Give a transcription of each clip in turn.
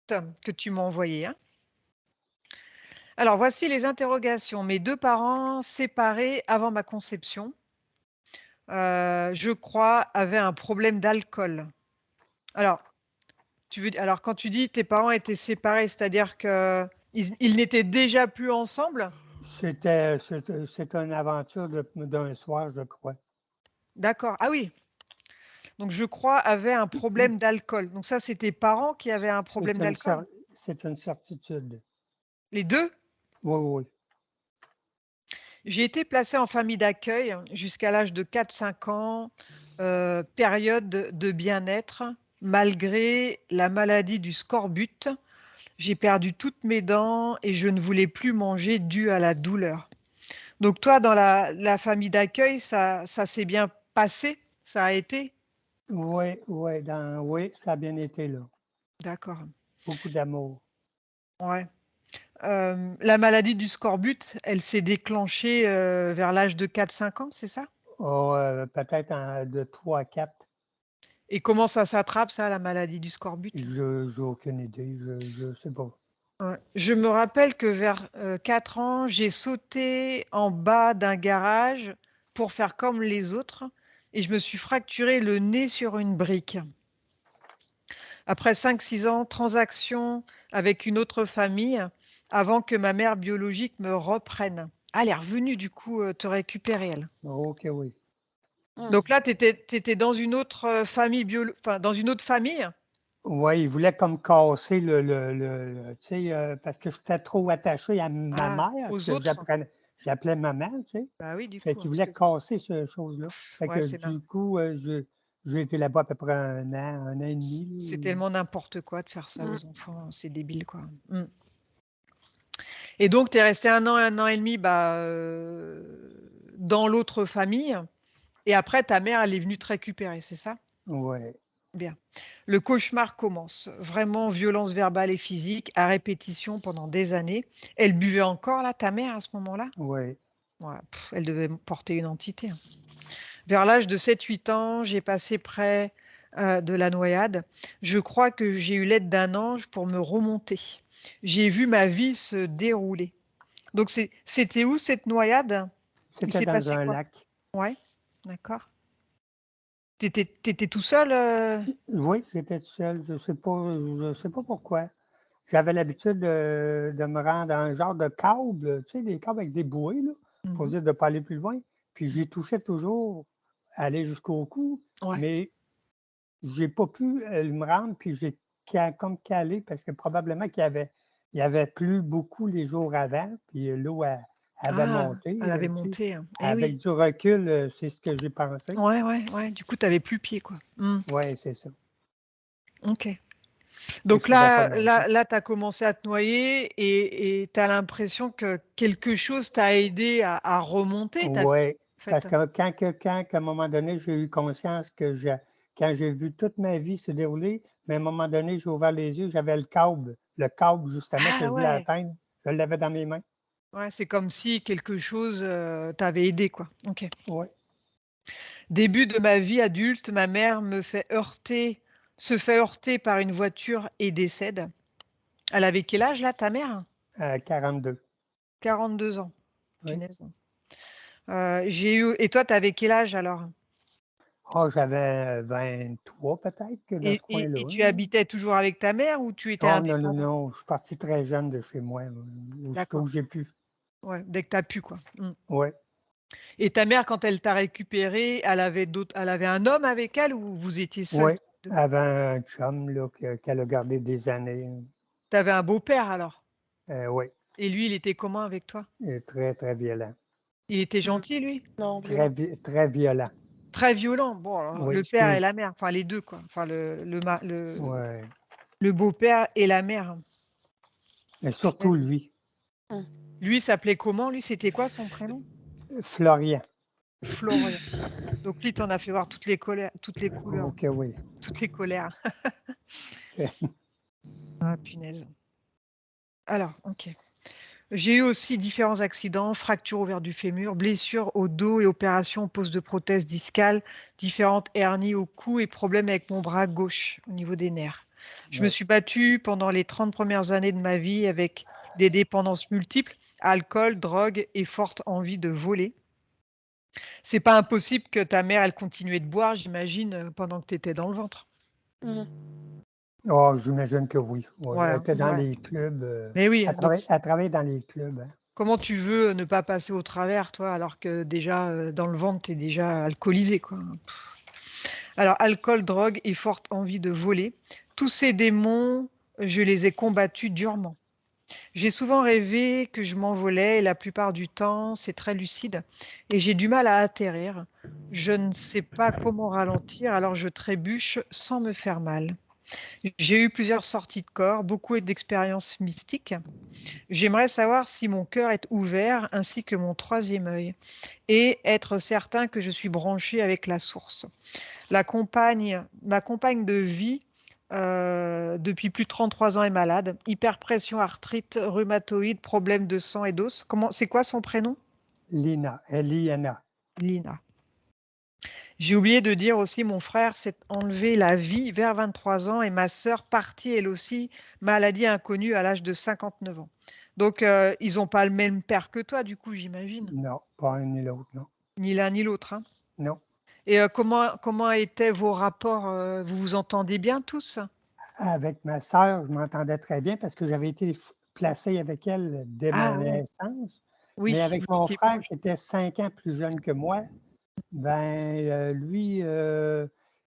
que tu m'as envoyées, hein. Alors, voici les interrogations. Mes 2 parents séparés avant ma conception, je crois, avaient un problème d'alcool. Alors, alors quand tu dis tes parents étaient séparés, c'est-à-dire qu'ils n'étaient déjà plus ensemble? C'est une aventure d'un soir, je crois. D'accord. Ah oui, donc je crois avaient un problème d'alcool. Donc ça, c'est tes parents qui avaient un problème d'alcool? C'est une certitude. Les 2? Oui, oui. J'ai été placée en famille d'accueil jusqu'à l'âge de 4-5 ans, période de bien-être, malgré la maladie du scorbut. J'ai perdu toutes mes dents et je ne voulais plus manger dû à la douleur. Donc toi, dans la famille d'accueil, ça s'est bien passé? Ça a été? Oui, oui, oui, ça a bien été là. D'accord, Beaucoup d'amour. ouais. La maladie du scorbut, elle s'est déclenchée, vers l'âge de 4-5 ans, c'est ça? Oh, peut-être de 3 à 4. Et comment ça s'attrape ça, la maladie du scorbut? Je j'ai aucune idée, je sais pas. Ouais. Je me rappelle que vers, 4 ans, j'ai sauté en bas d'un garage pour faire comme les autres et je me suis fracturé le nez sur une brique. Après 5-6 ans, transaction avec une autre famille avant que ma mère biologique me reprenne. Ah, elle est revenue du coup, te récupérer elle. OK, oui. Donc là, tu étais dans une autre, famille enfin dans une autre famille? Ouais, il voulait comme casser tu sais, parce que j'étais trop attaché à ma Ah, mère, aux que autres? j'appelais maman, tu sais? Bah oui, du Fait coup, hein, qu'il parce voulait que casser ce chose-là. Fait ouais, que du coup, j'ai été là-bas à peu près un an et demi, c'est là. tellement n'importe quoi de faire ça aux enfants, c'est débile, quoi. Mmh. Et donc tu es resté 1 an et demi, bah, dans l'autre famille et après ta mère, elle est venue te récupérer, c'est ça? Ouais, Bien. Le cauchemar commence. Vraiment violence verbale et physique à répétition pendant des années. Elle buvait encore là, ta mère, à ce moment-là? ouais. Ouais, elle devait porter une entité, hein. Vers l'âge de 7-8 ans, j'ai passé près, de la noyade. Je crois que j'ai eu l'aide d'un ange pour me remonter. J'ai vu ma vie se dérouler. Donc c'était où cette noyade? Il C'était s'est dans passé un quoi? lac. Ouais, d'accord. Tu étais tout seul, Oui, j'étais tout seul, je sais pas pourquoi. J'avais l'habitude de me rendre à un genre de câble, tu sais, des câbles avec des bouées, là, pour Mmh. dire de ne pas aller plus loin. Puis j'y touchais toujours, aller jusqu'au cou, Ouais. mais j'ai pas pu, me rendre, puis j'ai comme calé parce que probablement il y avait plu beaucoup les jours avant, puis l'eau avait Ah, elle monté, avait tu sais. monté, hein. Eh Avec oui. du recul, c'est ce que j'ai pensé. Ouais, ouais, ouais. Du coup, tu avais plus pied, quoi. Mmh. Ouais, c'est ça. OK. Et Donc ça avait pas là monté. là là, tu as commencé à te noyer et tu as l'impression que quelque chose t'a aidé à remonter, tu Ouais, en parce fait? que qu'à un moment donné, j'ai eu conscience que quand j'ai vu toute ma vie se dérouler, mais à un moment donné, j'ai ouvert les yeux, j'avais le câble justement que Ah je voulais ouais, atteindre, je l'avais dans mes mains. ouais, c'est comme si quelque chose, t'avait aidé, quoi. OK. Ouais, Début de ma vie adulte, ma mère se fait heurter par une voiture et décède. Elle avait quel âge là, ta mère? 42. 42 ans. Oui. Punaise. J'ai eu et toi, tu avais quel âge alors? Oh, j'avais 23 peut-être, que dans ce Et coin-là, tu là. habitais toujours avec ta mère ou tu étais Oh non, non, indépendant? non, je suis parti très jeune de chez moi, aussitôt D'accord, que j'ai pu. ouais, dès que tu as pu, quoi. Mmh. Ouais. Et ta mère, quand elle t'a récupéré, elle avait un homme avec elle ou vous étiez seuls Ouais, tous les 2? avant un chum là, qu'elle a gardé des années. Tu avais un beau-père alors? Oui, Et lui, il était comment avec toi? très, très violent. Il était gentil lui? Non, violent. Très violent. Très violent? Bon alors Oui, le père et excuse. la mère, enfin les 2 quoi, enfin Ouais, le beau-père et la mère. mais surtout Punaise. lui, Lui, il s'appelait comment lui? C'était quoi son prénom? Florian. Florian. Donc lui, tu en as fait voir toutes les couleurs, OK, oui. toutes les colères. OK. Ah punaise. Alors, OK. J'ai eu aussi différents accidents, fractures ouvert du fémur, blessures au dos et opérations, pose de prothèses discales, différentes hernies au cou et problèmes avec mon bras gauche au niveau des nerfs. Je me Ouais. suis battue pendant les 30 premières années de ma vie avec des dépendances multiples, alcool, drogue et forte envie de voler. C'est pas impossible que ta mère, elle continuait de boire, j'imagine, pendant que tu étais dans le ventre? Mhm. Oh, j'imagine que oui. Ouais, Ouais, elle hein, était dans ouais. les clubs. Mais oui, donc Elle travaille dans les clubs. Hein. comment tu veux ne pas passer au travers, toi, alors que déjà, dans le ventre, tu es déjà alcoolisé, quoi? Alors, alcool, drogue et forte envie de voler, tous ces démons, je les ai combattus durement. J'ai souvent rêvé que je m'envolais et la plupart du temps, c'est très lucide et j'ai du mal à atterrir. Je ne sais pas comment ralentir, alors je trébuche sans me faire mal. J'ai eu plusieurs sorties de corps, beaucoup d'expériences mystiques. J'aimerais savoir si mon cœur est ouvert ainsi que mon troisième œil et être certain que je suis branché avec la source. Ma compagne de vie, depuis plus de 33 ans est malade. Hyperpression, arthrite, rhumatoïde, problème de sang et d'os. C'est quoi son prénom? Lina, L-I-N-A. Lina. J'ai oublié de dire aussi, mon frère s'est enlevé la vie vers 23 ans et ma sœur partie elle aussi, maladie inconnue à l'âge de 59 ans. Donc, ils n'ont pas le même père que toi, du coup, j'imagine. Non, pas un ni l'autre, non. Ni l'un ni l'autre, hein. Non. Et comment étaient vos rapports? Vous vous entendez bien tous? Avec ma sœur, je m'entendais très bien parce que j'avais été placé avec elle dès ma Ah ouais, naissance. Mais oui, avec vous mon étiez frère, proches. qui était 5 ans plus jeune que moi, ben, lui,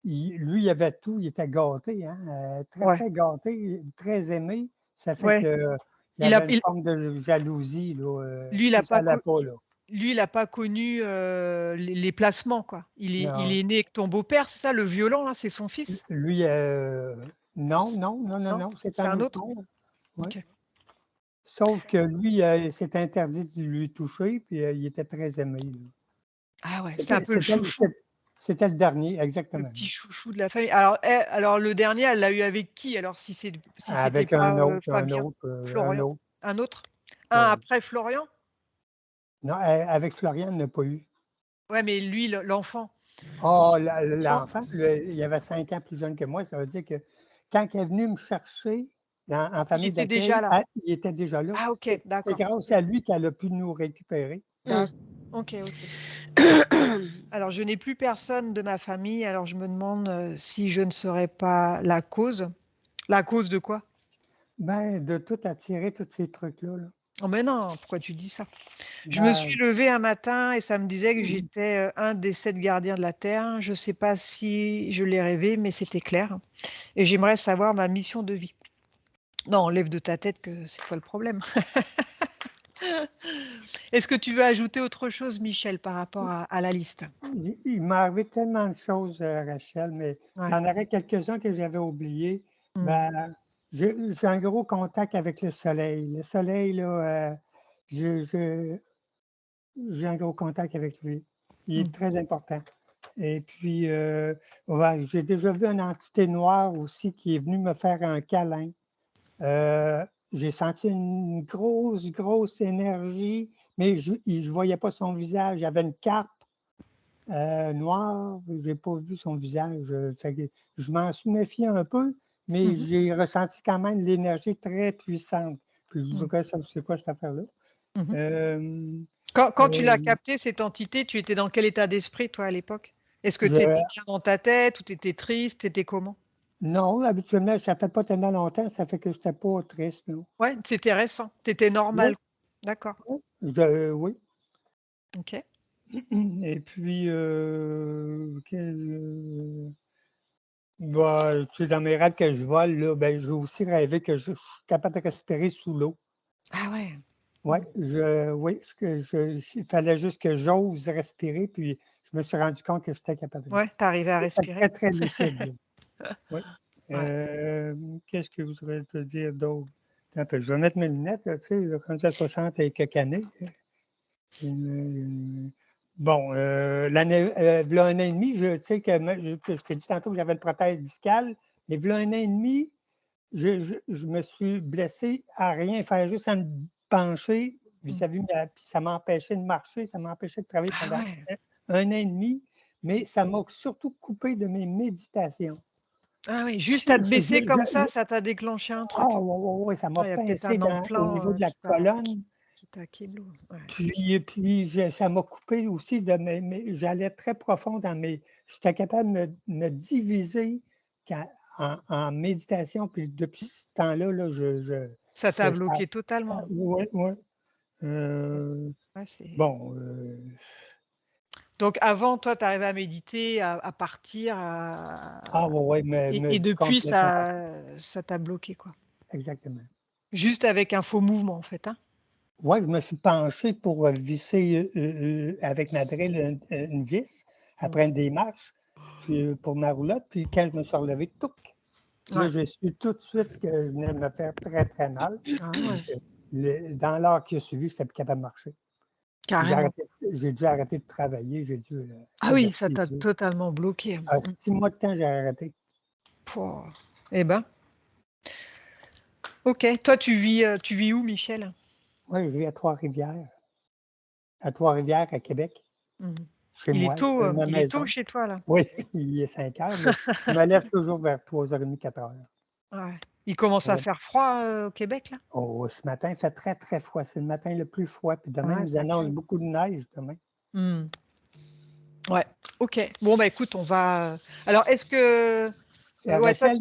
lui, il avait tout, il était gâté, hein, très, Ouais, très gâté, très aimé. Ça fait ouais. que il y Il a, avait une il- forme de jalousie, là, lui, si ça allait pas, là. il a pas connu les placements, quoi. Il Non, est né avec ton beau-père, c'est ça, le violent, là, c'est son fils? lui, non, non, non, non, Non, non, c'est c'est un un autre autre? nom. Ouais. Ok. Sauf que lui, c'est interdit de lui toucher, puis il était très aimé, là. Ah ouais, c'était un C'était peu le c'était chouchou, c'était le dernier, le exactement. petit chouchou de la famille. Alors le dernier, elle l'a eu avec qui? Alors si c'était Avec pas un Fabien, autre, un Florian, autre, un autre? Un ouais. après Florian? Non, avec Florian, il n'a pas eu. Ouais, mais lui, l'enfant. Oh, Non, l'enfant, il avait 5 ans plus jeune que moi. Ça veut dire que quand il est venu me chercher en il famille était déjà d'accueil, là. il était déjà là. Ah ok, C'est d'accord. grâce à lui qu'elle a pu nous récupérer. D'ac OK, OK. Alors je n'ai plus personne de ma famille, alors je me demande, si je ne serais pas la cause. La cause de quoi? Ben, de tout attirer tous ces trucs-là, là. Oh mais non, pourquoi tu dis ça? Je me suis Ben, levée un matin et ça me disait que j'étais, un des 7 gardiens de la terre. Je ne sais pas si je l'ai rêvé, mais c'était clair et j'aimerais savoir ma mission de vie. Non, enlève de ta tête que c'est toi le problème. Est-ce que tu veux ajouter autre chose, Michel, par rapport à la liste? il m'est arrivé tellement de choses, Rachel, mais Ouais. j'en aurais quelques-uns que j'avais oubliés. Mmh. Ben, j'ai un gros contact avec le soleil. Le soleil, là, je j'ai un gros contact avec lui. Il Mmh. est très important. Et puis, ouais, j'ai déjà vu une entité noire aussi qui est venue me faire un câlin. J'ai senti une grosse, grosse énergie, mais je ne voyais pas son visage. Il avait une cape noire, je n'ai pas vu son visage. Fait que je m'en suis méfié un peu, mais Mmh. j'ai ressenti quand même l'énergie très puissante. Puis je Mmh. voudrais savoir c'est quoi cette affaire-là. Mmh. Euh, Quand tu l'as euh, capté, cette entité, tu étais dans quel état d'esprit, toi, à l'époque? Est-ce que tu étais je- bien dans ta tête ou tu étais triste? Tu étais comment? non, habituellement, ça fait pas tellement longtemps, ça fait que je n'étais pas triste, non. Ouais, c'était récent. Tu étais Oui, normal. D'accord. oui. Oui. OK. Et puis, bah, tu sais, dans mes rêves que je vole, là, ben, j'ai aussi rêvé que je suis capable de respirer sous l'eau. Ah ouais. Ouais, oui, il fallait juste que j'ose respirer, puis je me suis rendu compte que j'étais capable de Ouais, respirer. tu arrivais à C'était très, respirer? très lucide, là. Oui. Ouais. Qu'est-ce que je voudrais te dire d'autre? Attends un peu, je vais mettre mes lunettes, là, tu sais, là, rendu à 60 et quelques années. Bon, v'là un an et demi, tu sais que je t'ai dit tantôt que j'avais une prothèse discale, mais v'là un an et demi, je me suis blessé à rien faire, juste à me pencher Mmh. vis-à-vis puis ça m'empêchait de marcher, ça m'empêchait de travailler Ah pendant ouais. un an et demi, mais ça m'a surtout coupé de mes méditations. Ah oui, juste à te baisser comme je- ça t'a déclenché un ah, truc. ouais, ça m'a Ah, il y a peut-être pincé un au niveau implant de la colonne. qui t'a kéblo. Ouais. Puis ça m'a coupé aussi de j'allais très profond j'étais capable de me diviser en méditation, puis depuis ce temps-là, là, Ça t'a ça bloqué totalement. ouais, ouais, Ouais, heu, ouais, c'est... bon, Donc avant, toi, tu arrivais à méditer, à partir, ouais, ouais, et depuis, complètement ça t'a bloqué, quoi. exactement. Juste avec un faux mouvement, en fait, hein? Ouais, je me suis penché pour, visser, avec ma drill une vis Mmh. après une démarche, puis, pour ma roulotte, puis quand je me suis relevé, touc! Là, Ouais. j'ai su tout de suite que je venais de me faire très, très mal. Ah ouais, Dans l'heure qui a suivi, je n'étais plus capable de marcher. carrément. J'ai dû arrêter de travailler, j'ai dû, Ah faire de oui, la ça t'a physio. totalement bloqué. À 6 mois de temps, j'ai arrêté. Pouah. Eh ben, OK. Toi, tu vis où, Michel? Oui, je vis à Trois-Rivières. À Trois-Rivières, à Québec, Mmh. chez moi. J'ai ma Il est tôt maison. chez toi, là? Oui, il est 5 heures, mais je me lève toujours vers 3h30, 4 heures. Ouais. Il commence à Ouais. faire froid, au Québec, là? Oh, ce matin, il fait très, très froid. C'est le matin le plus froid. Puis demain, Ouais, ils ça annoncent craint. beaucoup de neige demain. Mmh. Ouais, OK. Bon, bah, écoute, on va, alors est-ce que, ouais, toi, Rachel,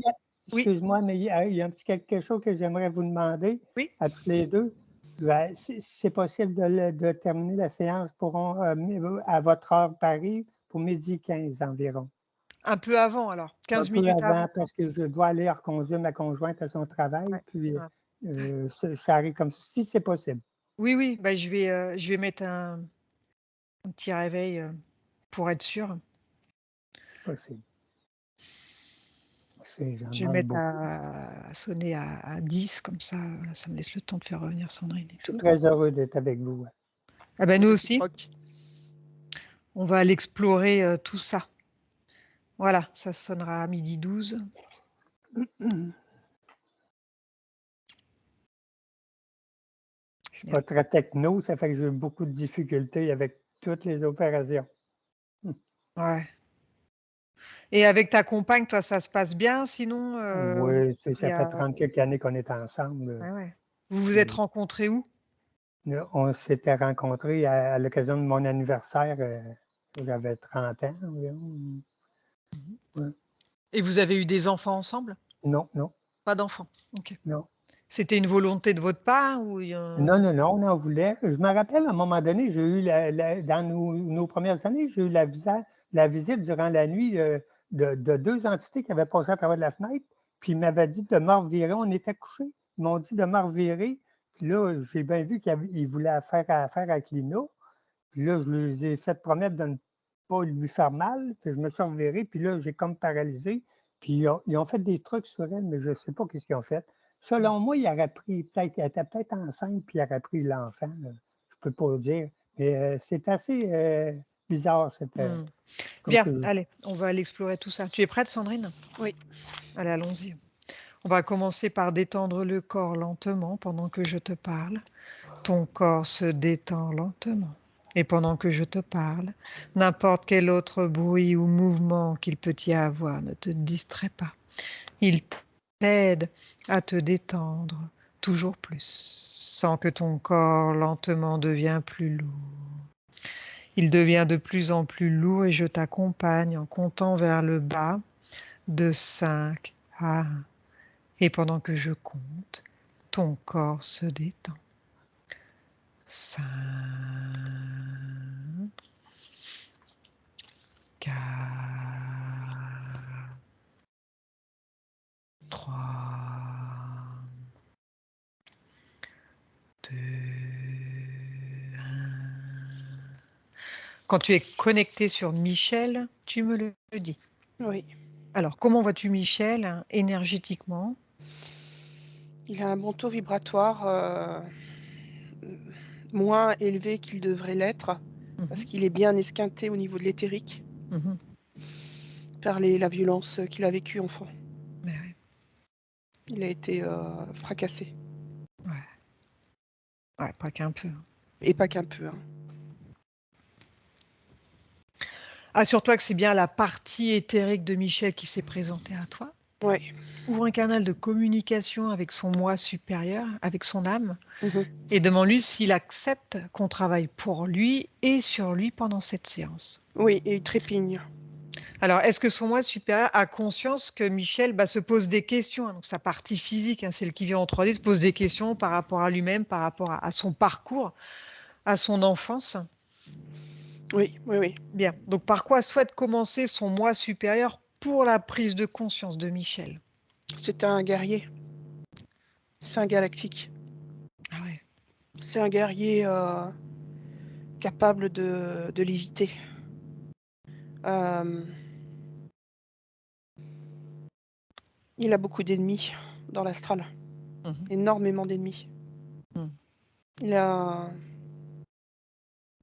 oui, excuse-moi, mais il y a un petit quelque chose que j'aimerais vous demander oui? à tous les deux. Ben, si c'est possible de terminer la séance à votre heure Paris pour 12h15 environ. Un peu avant alors, Un 15 peu minutes avant avant? parce que je dois aller reconduire ma conjointe à son travail, Ouais, puis, ouais, ouais. ça arrive comme ça, si c'est possible, Oui, oui, bah, je vais mettre un petit réveil, pour être sûre. si possible. J'en Je vais demande mettre beaucoup. à sonner à 10 comme ça me laisse le temps de faire revenir Sandrine et Je suis tout. très heureux d'être avec vous. Ah bah, C'est nous aussi, réciproque. on va aller explorer, tout ça. Voilà, ça sonnera à 12h12. Je suis Bien. pas très techno, ça fait que j'ai eu beaucoup de difficultés avec toutes les opérations. Ouais, et avec ta compagne, toi, ça se passe bien sinon, Oui, il y ça fait a 30 quelques années qu'on est ensemble, ouais, ouais. Vous vous êtes puis rencontrés où? on s'était rencontrés à l'occasion de mon anniversaire, j'avais 30 ans environ. Mmh. Ouais. Et vous avez eu des enfants ensemble? Non, non, Pas d'enfants? OK. non. C'était une volonté de votre part ou il y a Non, non, non, on en voulait. Je me rappelle, à un moment donné, j'ai eu dans nos premières années, j'ai eu la visite durant la nuit, de 2 entités qui avaient passé à travers de la fenêtre, puis ils m'avaient dit de me revirer. On était couchés. Ils m'ont dit de me revirer. Puis là, j'ai bien vu qu'ils voulaient faire affaire avec Lina. Puis là, je les ai fait promettre de ne pas lui faire mal. Fait que je me suis reviré, puis là, j'ai comme paralysé. Puis ils ont fait des trucs sur elle, mais je ne sais pas qu'est-ce qu'ils ont fait. Mmh. Selon moi, il aurait pris elle était peut-être enceinte, puis il aurait pris l'enfant, là. Je peux pas dire. Mais, c'est assez, bizarre cette, Mmh. comme Bien, que allez, on va aller explorer tout ça. Tu es prête, Sandrine? Oui. Allez, allons-y. On va commencer par détendre le corps lentement pendant que je te parle. Ton corps se détend lentement. Et pendant que je te parle, n'importe quel autre bruit ou mouvement qu'il peut y avoir ne te distrait pas. Il t'aide à te détendre toujours plus, sans que ton corps lentement devienne plus lourd. Il devient de plus en plus lourd et je t'accompagne en comptant vers le bas de 5 à 1. Et pendant que je compte, ton corps se détend. 5, 4, 3, 2, 1. Quand tu es connecté sur Michel, tu me le dis. Oui. Alors, comment vois-tu Michel énergétiquement? Il a un bon taux vibratoire, moins élevé qu'il devrait l'être, parce Mhm, qu'il est bien esquinté au niveau de l'éthérique, mhm. par la violence qu'il a vécue enfant. Mais ouais, Il a été fracassé. ouais, ouais, pas qu'un peu. Et pas qu'un peu. Hein. Assure-toi que c'est bien la partie éthérique de Michel qui s'est présentée à toi. Ouais. Ouvre un canal de communication avec son moi supérieur, avec son âme, Mhm. et demande-lui s'il accepte qu'on travaille pour lui et sur lui pendant cette séance. Oui, et il trépigne. Alors, est-ce que son moi supérieur a conscience que Michel se pose des questions, hein, donc sa partie physique, hein, celle qui vient en 3D, se pose des questions par rapport à lui-même, par rapport à son parcours, à son enfance? Oui, oui, oui. Bien. Donc, par quoi souhaite commencer son moi supérieur pour la prise de conscience de Michel? C'était un guerrier. C'est un galactique. Ah ouais. C'est un guerrier capable de léviter. Euh, il a beaucoup d'ennemis dans l'astral. Mhm. Énormément d'ennemis. Mhm. Il a,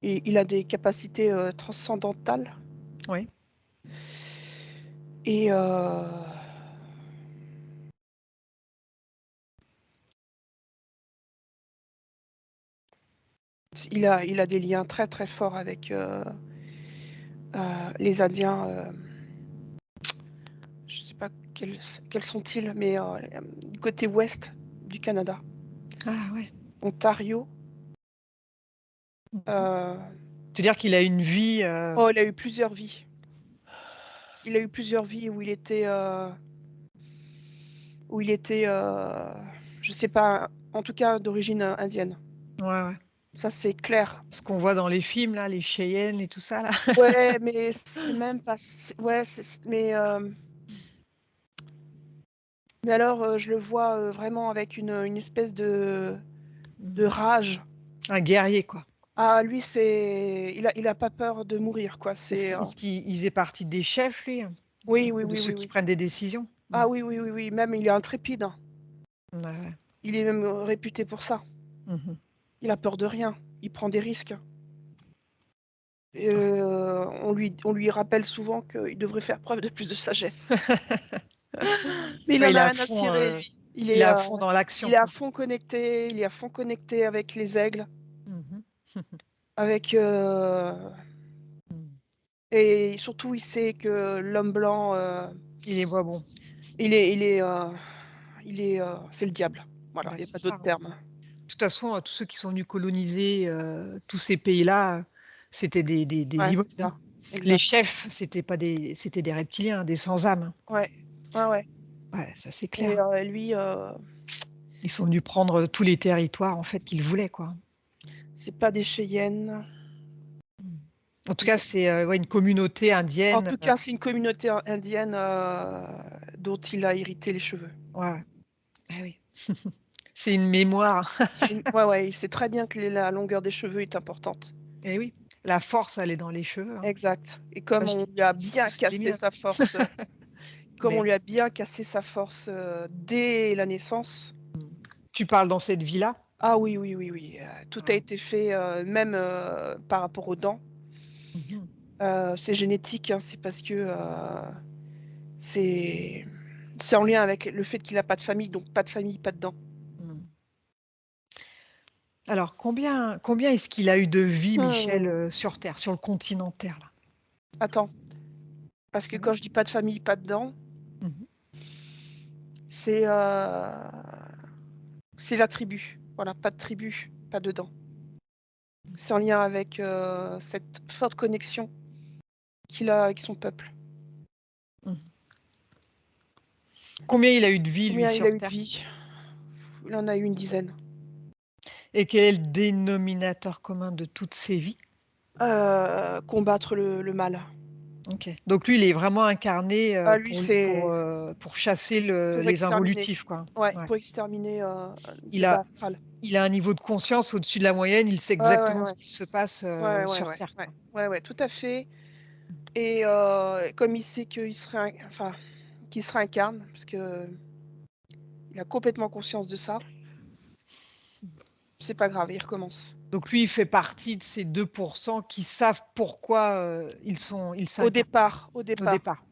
il a des capacités transcendantales. Oui. Et il a des liens très très forts avec les Indiens. Je ne sais pas quels sont-ils, mais du côté ouest du Canada. Ah ouais. Ontario. Mhm. Euh, C'est-à-dire qu'il a une vie. Oh, il a eu plusieurs vies. Il a eu plusieurs vies où il était, je sais pas, en tout cas d'origine indienne. Ouais, ouais. Ça c'est clair. Ce qu'on voit dans les films, là, les Cheyennes et tout ça, là. Ouais, mais c'est même pas. Ouais, mais alors je le vois vraiment avec une espèce de rage. Un guerrier, quoi. Ah, lui, il a pas peur de mourir, quoi. Est-ce C'est, qu'il est-ce qu'il- il faisait partie des chefs, lui? oui, oui, De oui, ceux oui, qui oui. prennent des décisions? Ah oui, oui, oui, oui. Même il est intrépide. Ouais, ouais. Il est même réputé pour ça. Mhm. Il a peur de rien. Il prend des risques. Et, on lui rappelle souvent qu'il devrait faire preuve de plus de sagesse. Mais il Ouais, en a rien à cirer, lui. il est à fond dans l'action, Il est à quoi. fond connecté. Il est à fond connecté avec les aigles, Mhm. avec Mhm. et surtout il sait que l'homme blanc, Il est pas bon. il est, il est, euh, c'est le diable. Voilà, il n'y a C'est pas ça, d'autre hein. terme. De toute façon, tous ceux qui sont venus coloniser tous ces pays-là, c'était des Ouais, hybrides, c'est hein. ça. Les Exact. chefs, c'était des reptiliens, des sans-âme, hein. Ouais, ouais, ouais. Ouais, ça c'est Et clair. lui, Ils sont venus prendre tous les territoires en fait qu'ils voulaient, quoi. c'est pas des Cheyennes. En tout cas, c'est ouais, une communauté En indienne. tout cas, c'est une communauté indienne dont il a hérité les cheveux. Ouais. Ah oui. C'est une mémoire. Ouais, ouais, il sait très bien que la longueur des cheveux est importante. Eh oui. La force, elle est dans les cheveux, hein. Exact. Et Moi, comme je on lui je a les dis bien tous, c'est les cassé miens. sa force, comme on Mais lui a bien cassé sa force dès la naissance. tu parles dans cette vie-là? Ah oui, oui, oui, oui. Tout a Ah. été fait, même par rapport aux dents. Mhm. C'est génétique, hein, c'est parce que c'est c'est en lien avec le fait qu'il n'a pas de famille, donc pas de famille, pas de dents. Mhm. Alors, combien est-ce qu'il a eu de vie, Michel, Hmm. sur Terre, sur le continent Terre, là? Attends, parce que Ah oui. quand je dis pas de famille, pas de dents, Mhm. c'est c'est la tribu. Voilà, pas de tribu, pas de dents. C'est en lien avec cette forte connexion qu'il a avec son peuple. Mhm. Combien il a eu de vie, lui, Combien il a sur eu de Terre? vie? Il en a eu une dizaine. Et quel est le dénominateur commun de toutes ces vies? Combattre le mal. Ok. Donc lui, il est vraiment incarné Ah, lui, c'est pour chasser pour les exterminer. involutifs, quoi. Ouais, Ouais. pour exterminer Il le bas a, astral. il a un niveau de conscience au-dessus de la moyenne. Il sait Ouais, ouais, exactement ce ouais. qui se passe Ouais, ouais, sur ouais. Terre, Ouais, quoi. ouais, ouais, tout à fait. Et comme il sait qu'il se réincarne, parce que il a complètement conscience de ça, c'est pas grave, il recommence. Donc lui, il fait partie de ces 2% qui savent pourquoi ils s'incarnent Au au départ. départ.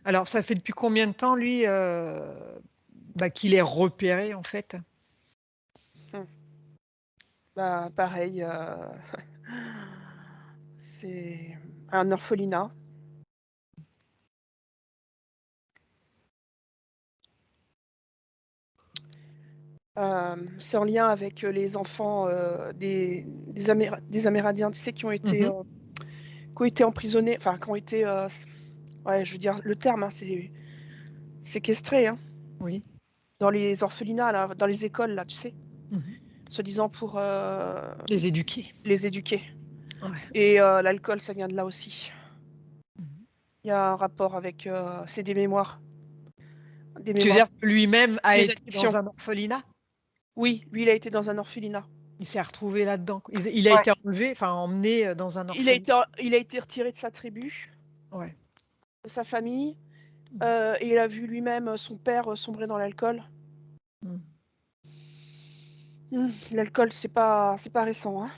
Alors, ça fait depuis combien de temps, lui, qu'il est repéré, en fait? Hmm. Bah, pareil, c'est un orphelinat. C'est en lien avec les enfants des Amérindiens, tu sais, qui ont été emprisonnés, enfin, qui ont été, ouais, je veux dire, le terme, hein, c'est séquestrés, hein, Oui. dans les orphelinats, là, dans les écoles, là, tu sais, Mhm. soi-disant pour Les éduquer. les éduquer. Ouais. Et l'alcool, ça vient de là aussi. Mhm. Il y a un rapport avec, c'est des mémoires. Des Tu veux mémoires, dire que lui-même a des été addictions. dans un orphelinat? Oui, lui, il a été dans un orphelinat. Il s'est retrouvé là-dedans. Il a Ouais. été enlevé, enfin emmené dans un Il a orphelinat. été retiré de sa tribu, Ouais. de sa famille, et il a vu lui-même son père sombrer dans l'alcool. Mhm. L'alcool, c'est pas récent, hein.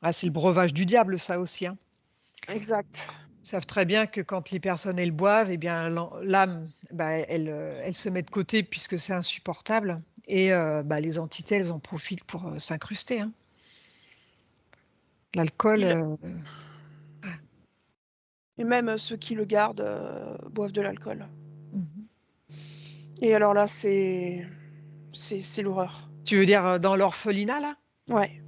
Ah, c'est le breuvage du diable, ça aussi, hein. Exact. Ils savent très bien que quand les personnes elles boivent, eh bien l'âme, bah, elle se met de côté puisque c'est insupportable. Et bah, les entités, elles en profitent pour s'incruster, hein. L'alcool, Il- Et même ceux qui le gardent boivent de l'alcool. mhm. Et alors là, c'est l'horreur. Tu veux dire dans l'orphelinat, là? Ouais.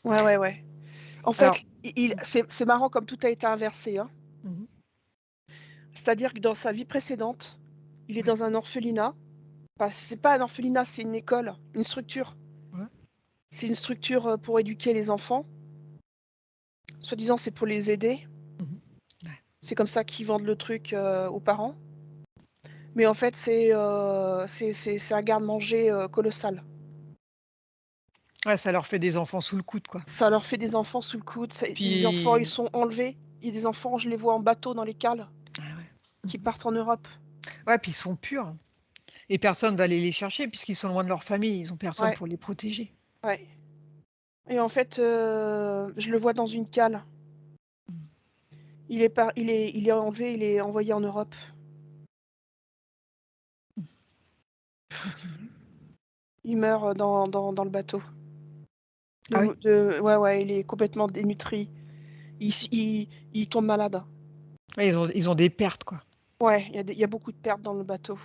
Ouais. En Alors, fait, c'est marrant comme tout a été inversé, hein. mhm, C'est-à-dire que dans sa vie précédente, il est ouais, dans un orphelinat. Enfin, c'est pas un orphelinat, c'est une école, une structure. ouais, C'est une structure pour éduquer les enfants. Soi-disant, c'est pour les aider. mhm, ouais. C'est comme ça qu'ils vendent le truc aux parents. Mais en fait, c'est un garde-manger colossal. Ouais, ça leur fait des enfants sous le coude, quoi. Ça leur fait des enfants sous le coude. Les enfants, ils Puis, sont enlevés. Il y a des enfants, je les vois en bateau dans les cales, ah ouais. qui Mhm. partent en Europe. Ouais, puis ils sont purs. Et personne va aller les chercher puisqu'ils sont loin de leur famille. Ils ont personne Ouais, pour les protéger. ouais. Et en fait, je le vois dans une cale. Il est enlevé, il est envoyé en Europe. Continue. Il meurt dans le bateau. Ah oui? Ouais, il est complètement dénutri. Il tombe malade. Ouais, ils ont des pertes, quoi. Ouais, il y a beaucoup de pertes dans le bateau.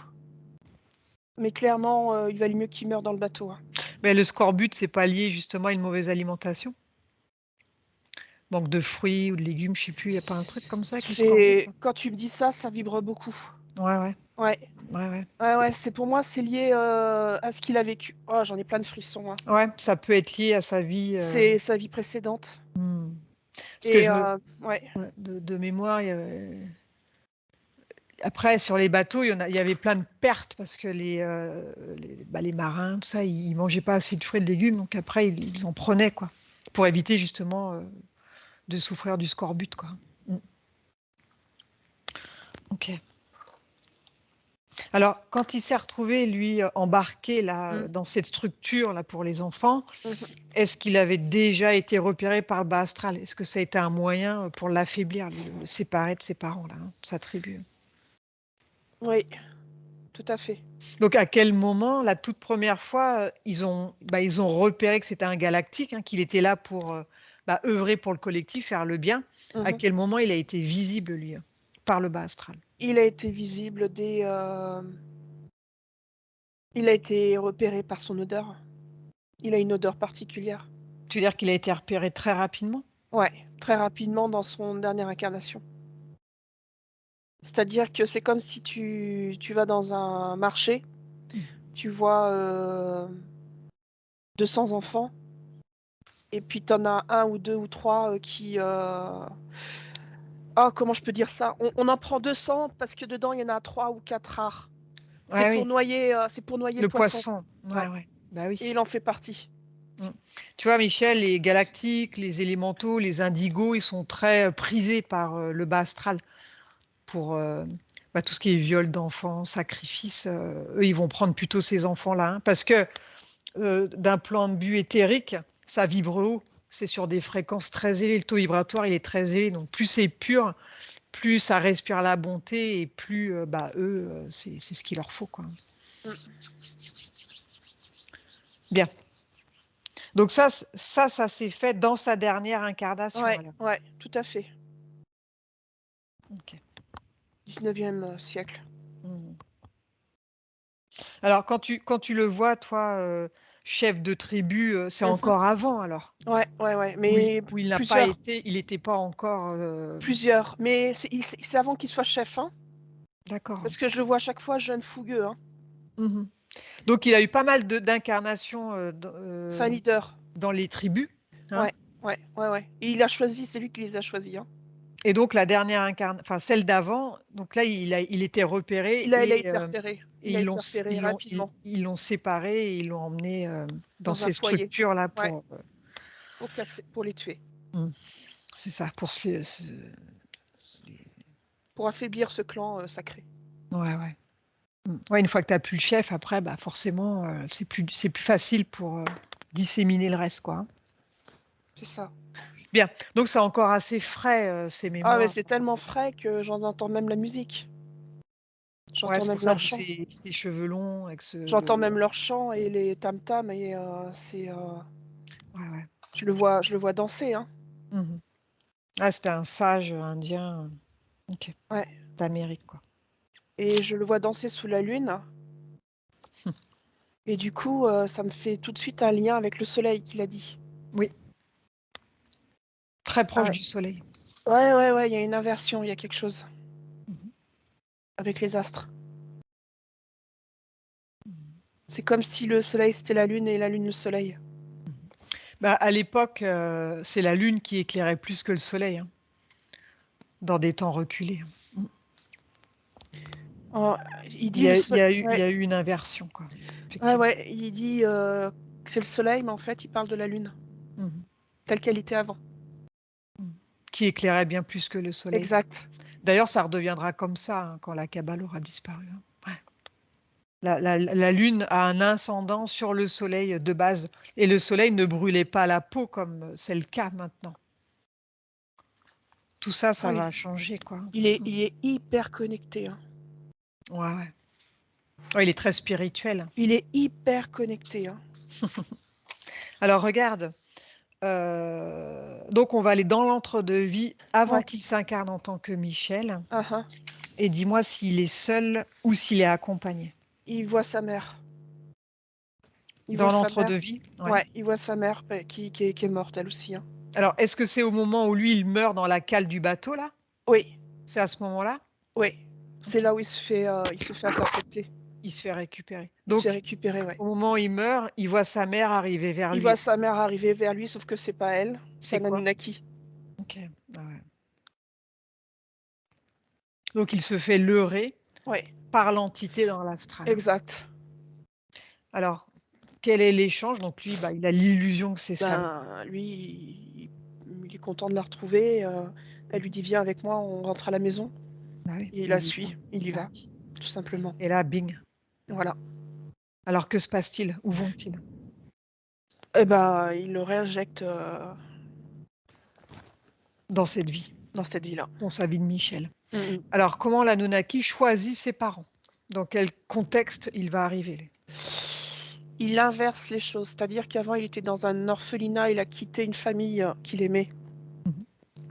Mais clairement, il valait mieux qu'il meure dans le bateau, hein. Mais le scorbut, c'est pas lié justement à une mauvaise alimentation? Manque de fruits ou de légumes, je sais plus, il n'y a pas un truc comme ça avec le scorbut? Quand tu me dis ça, ça vibre beaucoup. Ouais, ouais, Ouais, ouais, ouais. ouais, pour moi, c'est lié à ce qu'il a vécu. Oh, j'en ai plein de frissons, hein. Ouais, ça peut être lié à sa vie. C'est sa vie précédente. Parce que Et ouais, ouais, de mémoire, après, sur les bateaux, il y avait plein de pertes parce que les marins, tout ça, ils mangeaient pas assez de fruits et de légumes, donc après, ils en prenaient, quoi, pour éviter justement de souffrir du scorbut, quoi. Mm. Ok. Alors, quand il s'est retrouvé, lui, embarqué là, mm, dans cette structure là pour les enfants, mhm. est-ce qu'il avait déjà été repéré par le bas astral? Est-ce que ça a été un moyen pour l'affaiblir, le séparer de ses parents, là, hein, de sa tribu? Oui, tout à fait. Donc, à quel moment, la toute première fois, ils ont repéré que c'était un galactique, hein, qu'il était là pour œuvrer pour le collectif, faire le bien. À Mhm. quel moment il a été visible, lui, hein, par le bas astral? Il a été visible il a été repéré par son odeur. Il a une odeur particulière. Tu veux dire qu'il a été repéré très rapidement? Ouais, très rapidement dans son dernière incarnation. C'est-à-dire que c'est comme si tu vas dans un marché, tu vois 200 enfants, et puis tu en as un ou deux ou trois qui... Oh, comment je peux dire ça? On en prend 200 parce que dedans, il y en a 3 ou 4 rares. Ouais, oui. C'est pour noyer le Le poisson. poisson. Ouais, Ouais. ouais. Bah Et oui. il en fait partie. Mm. Tu vois, Michel, les galactiques, les élémentaux, les indigos, ils sont très prisés par le bas astral pour tout ce qui est viol d'enfants, sacrifice. Eux, ils vont prendre plutôt ces enfants-là, hein, parce que d'un plan de vue éthérique, ça vibre haut. C'est sur des fréquences très élevées. Le taux vibratoire, il est très élevé. Donc, plus c'est pur, plus ça respire la bonté et plus, eux, c'est ce qu'il leur faut, quoi. Mm. Bien. Donc ça s'est fait dans sa dernière incarnation, Ouais, alors. ouais, tout à fait. Ok. 19e siècle. Mhm. Alors, quand tu le vois, toi, chef de tribu, c'est Mhm. encore avant, alors? Ouais, mais Où il n'a pas plusieurs, été, il n'était pas encore. plusieurs. Mais c'est avant qu'il soit chef, hein, D'accord. parce que je le vois à chaque fois jeune fougueux, hein. Mhm. Donc, il a eu pas mal d'incarnations C'est un leader. dans les tribus, hein. Ouais. Et il a choisi, c'est lui qui les a choisis, hein. Et donc, la dernière incarnation, enfin celle d'avant, donc là, il était repéré Il a et, été repéré. et Il a été repéré rapidement ils l'ont séparé et ils l'ont emmené dans dans un ces foyer. structures-là Ouais, pour. pour les tuer, C'est ça, pour pour affaiblir ce clan sacré. Ouais. Ouais, une fois que tu n'as plus le chef, après, bah forcément, c'est plus facile pour disséminer le reste, quoi, hein. C'est ça. Bien, donc c'est encore assez frais, ces Ah, mais mémoires. c'est tellement frais que j'en entends même la musique. Ouais, J'entends c'est même pour ça, leur d'où chant. ces cheveux longs avec ce. J'entends même leur chant et les tam-tams et Ouais. je le vois danser, hein. Mhm. Ah, c'était un sage indien, ok, Ouais. d'Amérique, quoi. Et je le vois danser sous la lune. Et du coup, ça me fait tout de suite un lien avec le soleil qu'il a dit. Oui, très proche Ouais. du soleil. Ouais, il y a une inversion, il y a quelque chose Mhm. avec les astres. C'est comme si le soleil c'était la lune et la lune le soleil. Bah, à l'époque, c'est la lune qui éclairait plus que le soleil, hein, dans des temps reculés. Oh, il Il dit y le a, il y soleil. a eu, il y a eu une inversion, quoi, effectivement. Ouais, il dit que c'est le soleil, mais en fait, il parle de la lune, Mhm. telle qu'elle était avant. Qui éclairait bien plus que le soleil. Exact. D'ailleurs, ça redeviendra comme ça, hein, quand la Kabbale aura disparu, hein. Ouais. La Lune a un ascendant sur le Soleil de base. Et le Soleil ne brûlait pas la peau comme c'est le cas maintenant. Tout ça, Ah ça oui. va changer, quoi. Il est hyper connecté, hein. Ouais. Ouais, il est très spirituel. Il est hyper connecté, hein. Alors, regarde. Donc, on va aller dans l'entre-deux-vie avant Ouais. qu'il s'incarne en tant que Michel. Uh-huh. Et dis-moi s'il est seul ou s'il est accompagné. Il voit sa mère. Il voit Dans sa mère. l'entre-deux-vie, ouais. Ouais, il voit sa mère qui est morte, elle aussi, hein. Alors, est-ce que c'est au moment où lui, il meurt dans la cale du bateau, là? Oui, C'est à ce moment-là? oui. C'est Ok. là où il se fait intercepter. Il se fait récupérer. Il se fait Donc, récupérer, ouais. au moment où il meurt, il voit sa mère arriver vers Il lui. voit sa mère arriver vers lui, sauf que c'est pas elle, c'est C'est un quoi? Anunnaki. Ok. Ah ouais. Donc, il se fait leurrer Ouais, par l'entité dans l'astral. exact. Alors, quel est l'échange? Donc, lui, bah, il a l'illusion que c'est sa mère. Ben, lui, il est content de la retrouver. Elle lui dit viens avec moi, on rentre à la maison. Bah oui, Et il il la y va. suit, il y Bah va, oui. tout simplement. Et là, bing. Voilà. Alors, que se passe-t-il? Où vont-ils? Eh ben, il le réinjecte Dans cette vie, dans cette vie-là. dans sa vie de Michel. Mhm. Alors, comment l'Anunnaki choisit ses parents? Dans quel contexte il va arriver, lui? Il inverse les choses, c'est-à-dire qu'avant il était dans un orphelinat, il a quitté une famille qu'il aimait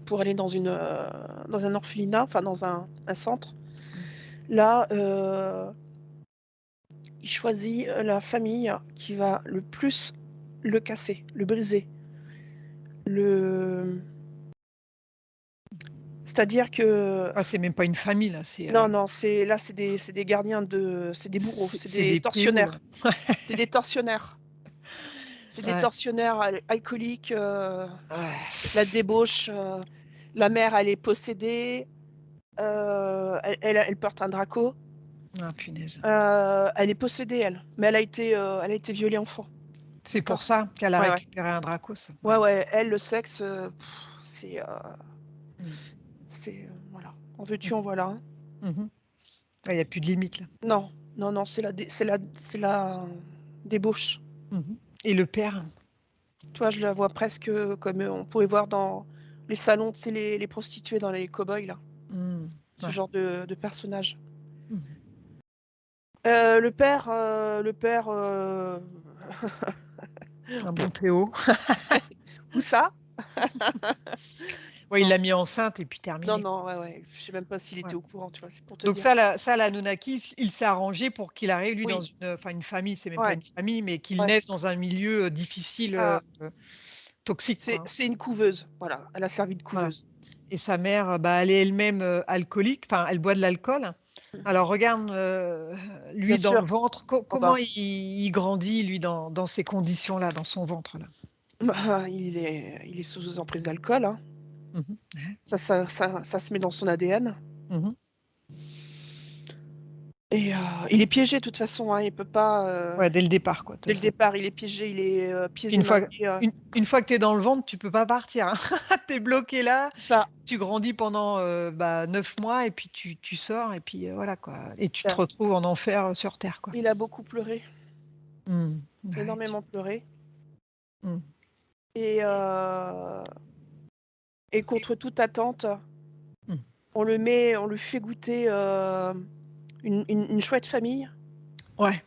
pour aller dans un orphelinat, enfin dans un centre. Là, il choisit la famille qui va le plus le casser, le briser. C'est-à-dire que Ah, c'est même pas une famille, là. C'est non, c'est des gardiens c'est des bourreaux, c'est c'est des des PO, là. tortionnaires. C'est des tortionnaires. C'est des Ouais. tortionnaires alcooliques, Ouais. la débauche. La mère, elle est possédée. Elle porte un draco. Ah, punaise. Elle est possédée, elle. Mais elle a été violée enfant. C'est pour D'accord? ça qu'elle a Ouais. récupéré un Dracos. Ouais. Elle, le sexe, c'est. Mm. Voilà. En veux-tu, en voilà, hein. Mhm. Il n'y a plus de limite, là. Non, c'est la débauche. Mhm. Et le père? Toi, je la vois presque comme on pourrait voir dans les salons, tu sais, les prostituées dans les cow-boys, là. Mm. Ce Ouais. genre de personnage. Mhm. Le père, Un bon PO. où ça? Ouais, il Non. l'a mis enceinte et puis Non, terminé. non, ouais. Je sais même pas s'il était Ouais. au courant, tu vois, c'est pour te Donc dire. ça, l'Anunnaki, il s'est arrangé pour qu'il arrive, lui, dans Oui, une famille, c'est même pas ouais, une famille, mais qu'il ouais. naisse dans un milieu difficile, Ah, toxique, quoi. c'est une couveuse, voilà. Elle a servi de Voilà. couveuse. Et sa mère, elle est elle-même alcoolique, enfin, elle boit de l'alcool. Alors regarde, Bien lui dans le sûr. ventre, Oh comment bah, il grandit, lui, dans ces conditions-là, dans son ventre, là. il est sous emprise d'alcool, hein. Mhm. Ça se met dans son ADN. Mhm. Et il est piégé de toute façon, hein. Il peut pas. Ouais, dès le départ, quoi, de toute Dès le façon. départ, il est piégé, il est pieds Puis et mains liés. une fois que tu es dans le ventre, tu peux pas partir, hein. Tu es bloqué là, C'est ça. tu grandis pendant 9 mois et puis tu sors et puis voilà, quoi. Et tu te Ouais. retrouves en enfer sur Terre, quoi. Il a beaucoup pleuré, Mm. Ouais, énormément pleuré. Mm. Et, et contre toute attente, Mm. on lui fait goûter une chouette famille, Ouais.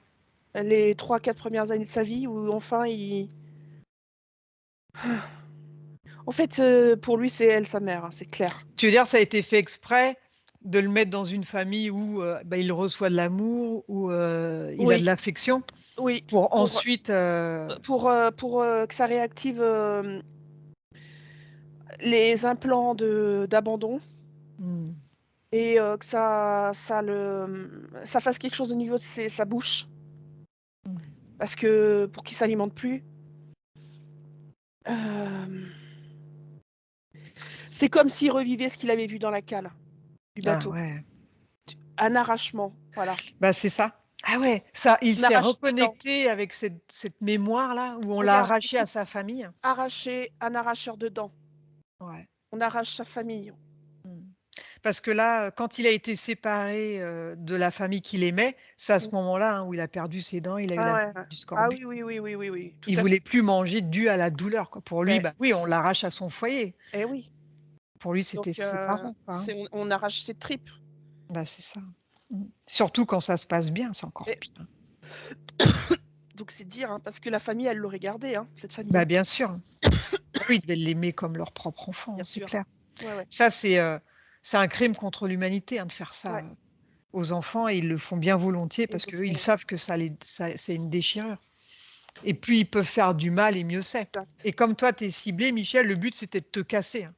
les 3-4 premières années de sa vie, où enfin il. En fait, pour lui, c'est elle, sa mère, hein, c'est clair. Tu veux dire, ça a été fait exprès de le mettre dans une famille où il reçoit de l'amour, où il a de Oui, l'affection, oui, pour ensuite. pour que ça réactive les implants d'abandon. Mm. Et que ça fasse quelque chose au niveau de sa bouche. Mm. Parce que pour qu'il s'alimente plus, euh, c'est comme s'il revivait ce qu'il avait vu dans la cale du Ah bateau. ouais. Un arrachement, voilà. Bah c'est ça. Ah ouais, ça, il On s'est arrache des dents. reconnecté avec cette mémoire-là où on l'a Regarde, arraché à écoute, sa famille. arracher un arracheur de dents. Ouais. On arrache sa famille. Mm. Parce que là, quand il a été séparé de la famille qu'il aimait, c'est à ce moment-là où il a perdu ses dents, il a eu Ah la ouais. maladie du Ah scorbut. oui, tout Il à voulait fait. plus manger dû à la douleur, quoi. Pour lui, Ben, bah oui, on l'arrache à son foyer. eh oui. Pour lui, c'était Donc, ses parents, quoi, hein. on arrache ses tripes. Bah c'est ça. Mm. Surtout quand ça se passe bien, c'est encore Et, pire. donc, c'est dire, hein, parce que la famille, elle l'aurait gardé, hein, cette famille. Bah Hein. bien sûr. Oui, ils devaient l'aimer comme leur propre enfant, Bien hein, c'est sûr. clair. Ouais. Ça, c'est un crime contre l'humanité, hein, de faire ça Ouais. aux enfants, et ils le font bien volontiers Ils parce le qu'eux, ils font. savent que c'est une déchirure. Et plus ils peuvent faire du mal, et mieux c'est. Exact. Et comme toi, tu es ciblé, Michel, le but, c'était de te casser, hein,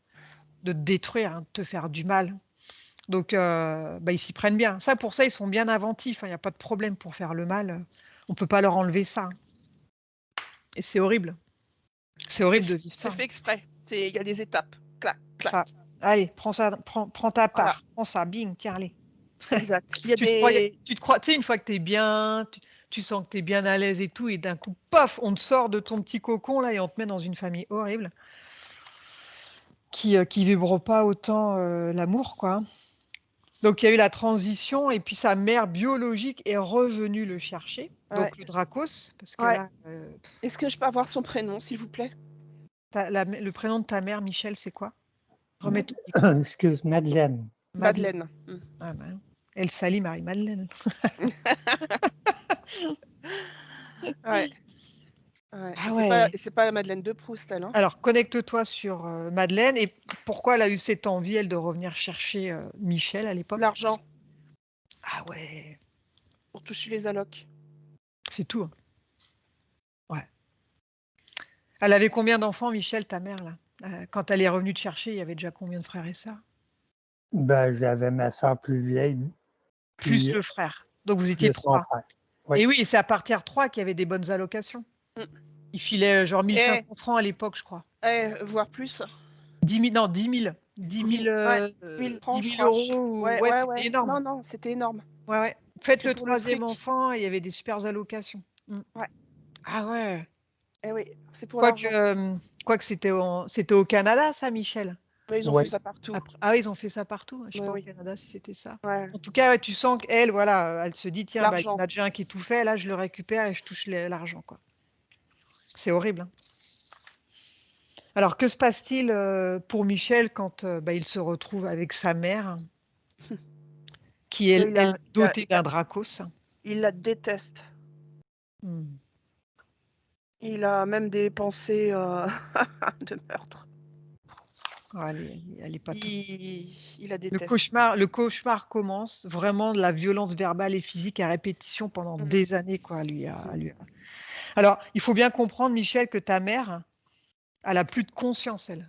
de te détruire, hein, de te faire du mal. Donc, ils s'y prennent bien. Ça, pour ça, ils sont bien inventifs, hein, il n'y a pas de problème pour faire le mal. On ne peut pas leur enlever ça, hein. Et c'est horrible. C'est horrible de vivre ça, C'est hein. fait exprès. Il y a des étapes. Clac, clac. Ça. Allez, prends ça, prends ta Voilà. part. Prends ça, bing, tiens, allez. Exact. Il y a Tu te crois, tu sais, une fois que tu es bien, tu sens que tu es bien à l'aise et tout, et d'un coup, paf, on te sort de ton petit cocon là et on te met dans une famille horrible qui vibre pas autant l'amour, quoi, hein. Donc il y a eu la transition et puis sa mère biologique est revenue le chercher, Ouais. donc le Dracos, parce que Ouais. là, Est-ce que je peux avoir son prénom, s'il vous plaît? le prénom de ta mère, Michel, c'est quoi? Remets ton micro. Excuse, Madeleine. Madeleine. Madeleine. Ah ben, elle salit Marie-Madeleine. Ouais. Ouais. Ah ouais. C'est pas la Madeleine de Proust, elle, hein? Alors, connecte-toi sur Madeleine. Et pourquoi elle a eu cette envie, elle, de revenir chercher Michel à l'époque? L'argent Ah ouais, pour toucher les allocs. c'est tout, hein. Ouais. Elle avait combien d'enfants, Michel, ta mère, là? Quand elle est revenue te chercher, il y avait déjà combien de frères et sœurs? Ben, j'avais ma soeur plus vieille, Plus puis le frère. Donc vous étiez plus mon 3. frère. Oui. Et oui, c'est à partir de 3 qu'il y avait des bonnes allocations. Mm. Il filait genre Eh, 1500 francs à l'époque, je crois. voire plus. 10 000, non, 10 000. 10 000, Ouais, 1000 francs, 10 je 000 crois. euros. Ouais, c'était énorme. Non, c'était énorme. Ouais, ouais. Faites C'est le pour le 3e fric. enfant et il y avait des super allocations. Mm. Ouais. Ah ouais. Eh oui, c'est pour Quoique, l'argent. quoique c'était au Canada, ça, Michel. Mais ils ont fait Oui. ça partout. Ah oui, ils ont fait ça partout. Je sais Ouais, pas au oui. Canada si c'était ça. Ouais. En tout cas, ouais, tu sens qu'elle, voilà, elle se dit, tiens, il y L'argent. en a déjà un qui est tout fait, là, je le récupère et je touche l'argent, quoi. C'est horrible, hein. Alors, que se passe-t-il pour Michel quand il se retrouve avec sa mère, qui est, Il elle, a, il a- dotée d'un Dracos? il la déteste. Hmm. Il a même des pensées de meurtre. Ah, elle est pas top. Il la Le déteste. cauchemar commence vraiment de la violence verbale et physique à répétition pendant des années, quoi. Alors, il faut bien comprendre, Michel, que ta mère, elle a plus de conscience, elle.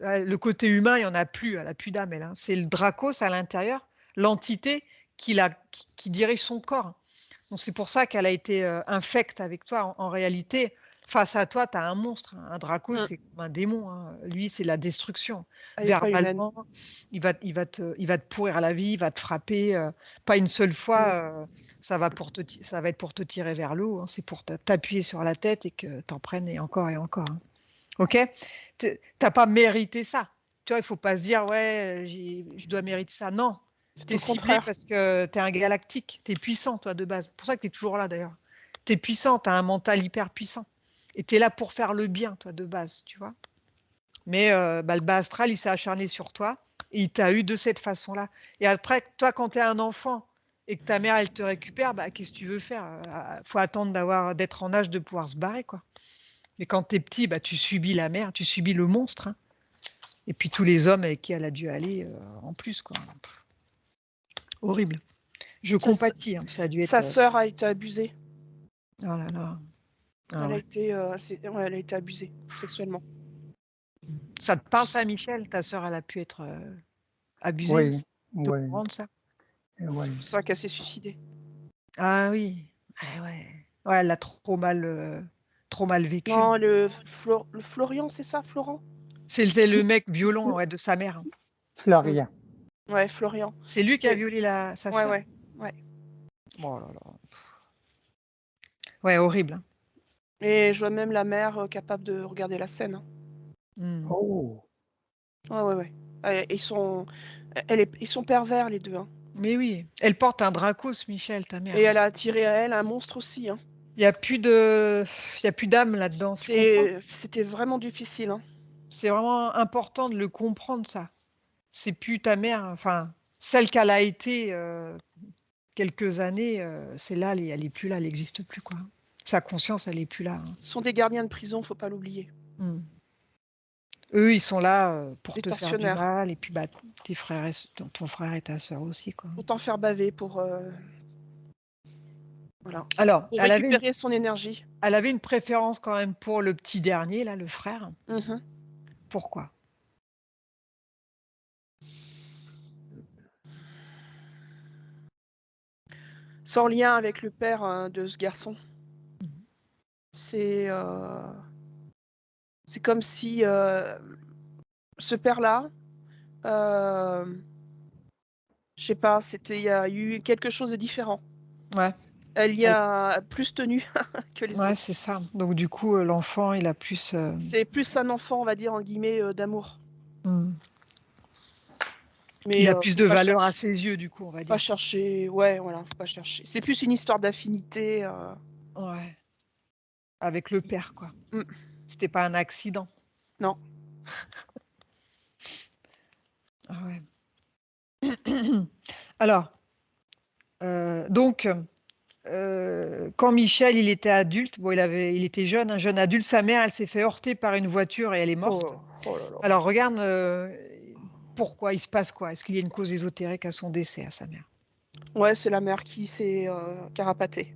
Le côté humain, il n'y en a plus, elle a plus d'âme, elle. Hein. C'est le Dracos à l'intérieur, l'entité qui dirige son corps. Donc c'est pour ça qu'elle a été infecte avec toi. En réalité, face à toi, tu as un monstre. Hein. Un Dracos, c'est comme un démon. Hein. Lui, c'est la destruction. Elle est pas humaine. Verbalement, il va te pourrir la vie, il va te frapper. Pas une seule fois, ça va être pour te tirer vers l'eau. Hein. C'est pour t'appuyer sur la tête et que t'en prennes et encore et encore. Hein. Ok? T'as pas mérité ça. Tu vois, il faut pas se dire, ouais, je dois mériter ça. Non. C'est Tu es au ciblé contraire. parce que tu es un galactique. Tu es puissant, toi, de base. C'est pour ça que tu es toujours là, d'ailleurs. Tu es puissant, tu as un mental hyper puissant. Et tu es là pour faire le bien, toi, de base, tu vois. Mais le bas astral, il s'est acharné sur toi et il t'a eu de cette façon-là. Et après, toi, quand tu es un enfant et que ta mère, elle te récupère, qu'est-ce que tu veux faire? Faut attendre d'être en âge de pouvoir se barrer, quoi. Mais quand tu es petit, tu subis la mère, tu subis le monstre. Hein. Et puis tous les hommes avec qui elle a dû aller en plus, quoi. Horrible. Je compatis, hein, ça a dû être. Sa sœur a été abusée. Oh là là. Ah Elle a ouais. été, elle a été abusée sexuellement. Ça te parle, ça, Michel? Ta sœur, elle a pu être abusée Oui, aussi? T'es au oui, courant de ça? oui. C'est pour ça qu'elle s'est suicidée. Ah oui. Ah ouais. Ouais, elle a trop mal vécu. Non, le Florian, c'est ça, Florent? C'était le mec violent, ouais, de sa mère. Florian. Ouais, Florian. C'est lui qui a violé sa Ouais, sœur? ouais. Oh là là. Ouais, horrible. Hein. Et je vois même la mère capable de regarder la scène. Hein. Hmm. Oh, Ouais. Ils sont pervers, les deux. Hein. Mais oui. Elle porte un Dracos, Michel, ta mère. Et elle a attiré à elle un monstre aussi. Hein. Il n'y a plus d'âme là-dedans. Tu comprends? C'était vraiment difficile. Hein. C'est vraiment important de le comprendre, ça. C'est plus ta mère, enfin, celle qu'elle a été quelques années, c'est là, elle est plus là, elle n'existe plus, quoi. Sa conscience, elle est plus là. Hein. Ce sont des gardiens de prison, faut pas l'oublier. Eux, ils sont là pour Des te faire du tortionnaires. mal, et puis ton frère et ta sœur aussi, quoi. Autant faire baver pour voilà. Alors, Pour récupérer son énergie. Elle avait une préférence quand même pour le petit dernier, là, le frère. Mhm. Pourquoi? Sans lien avec le père de ce garçon. C'est comme si ce père-là, je sais pas, il y a eu quelque chose de différent. Ouais. Elle y a plus tenu que les autres. Ouais, c'est ça. Donc du coup, l'enfant, il a plus. C'est plus un enfant, on va dire en guillemets, d'amour. Mais Il a plus de faut pas valeur à chercher. ses yeux, du coup, on va dire. Pas chercher, ouais, voilà, faut pas chercher. C'est plus une histoire d'affinité. Ouais. Avec le père, quoi. Mm. C'était pas un accident. Non. Ah ouais. Alors, donc, quand Michel il était adulte, bon, il était jeune, un jeune adulte, sa mère, elle s'est fait heurter par une voiture et elle est morte. Oh là là. Alors, regarde, pourquoi il se passe quoi? Est-ce qu'il y a une cause ésotérique à son décès, à sa mère? Ouais, c'est la mère qui s'est carapatée.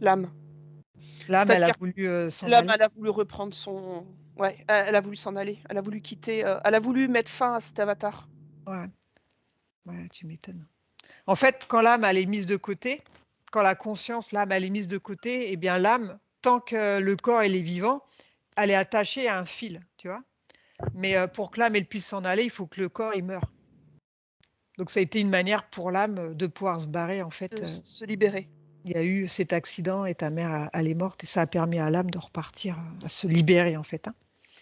L'âme. L'âme, elle a C'est-à-dire, voulu s'en l'âme, aller. elle a voulu reprendre son. Ouais, elle a voulu s'en aller. Elle a voulu quitter. Elle a voulu mettre fin à cet avatar. Ouais, tu m'étonnes. En fait, quand l'âme, elle est mise de côté, quand la conscience, l'âme, elle est mise de côté, eh bien l'âme, tant que le corps il est vivant, elle est attachée à un fil, tu vois. Mais pour que l'âme elle puisse s'en aller, il faut que le corps il meure. Donc ça a été une manière pour l'âme de pouvoir se barrer en fait. De se libérer. Il y a eu cet accident et ta mère elle est morte et ça a permis à l'âme de repartir, à se libérer en fait. Hein.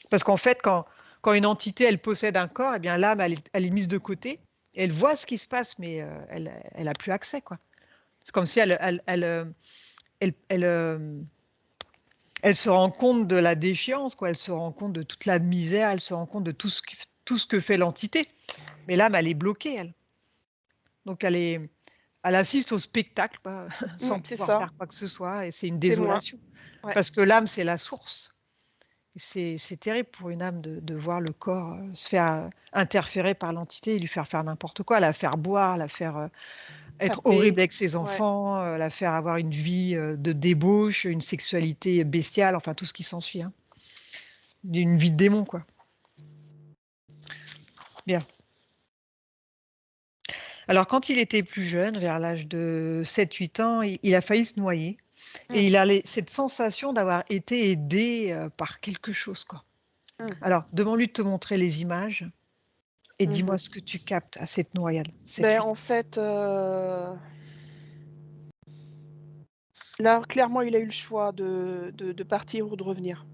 Parce qu'en fait, quand une entité elle possède un corps, eh bien l'âme elle est mise de côté. Et elle voit ce qui se passe, mais elle a plus accès quoi. C'est comme si elle se rend compte de la déchéance, quoi. Elle se rend compte de toute la misère, elle se rend compte de tout ce que fait l'entité. Mais l'âme, elle est bloquée, elle. Donc elle assiste au spectacle, quoi, sans pouvoir faire quoi que ce soit, et c'est une Témoin. désolation. Ouais. Parce que l'âme, c'est la source. C'est terrible pour une âme de voir le corps se faire interférer par l'entité et lui faire n'importe quoi, la faire boire, la faire être Taper. horrible avec ses Ouais. enfants, la faire avoir une vie de débauche, une sexualité bestiale, enfin tout ce qui s'ensuit. Hein. Une vie de démon, quoi. Bien. Alors, quand il était plus jeune, vers l'âge de 7-8 ans, il a failli se noyer. Et il a cette sensation d'avoir été aidé par quelque chose, quoi. Alors, demande-lui de te montrer les images et dis-moi ce que tu captes à cette noyade. En fait, là, clairement, il a eu le choix de partir ou de revenir.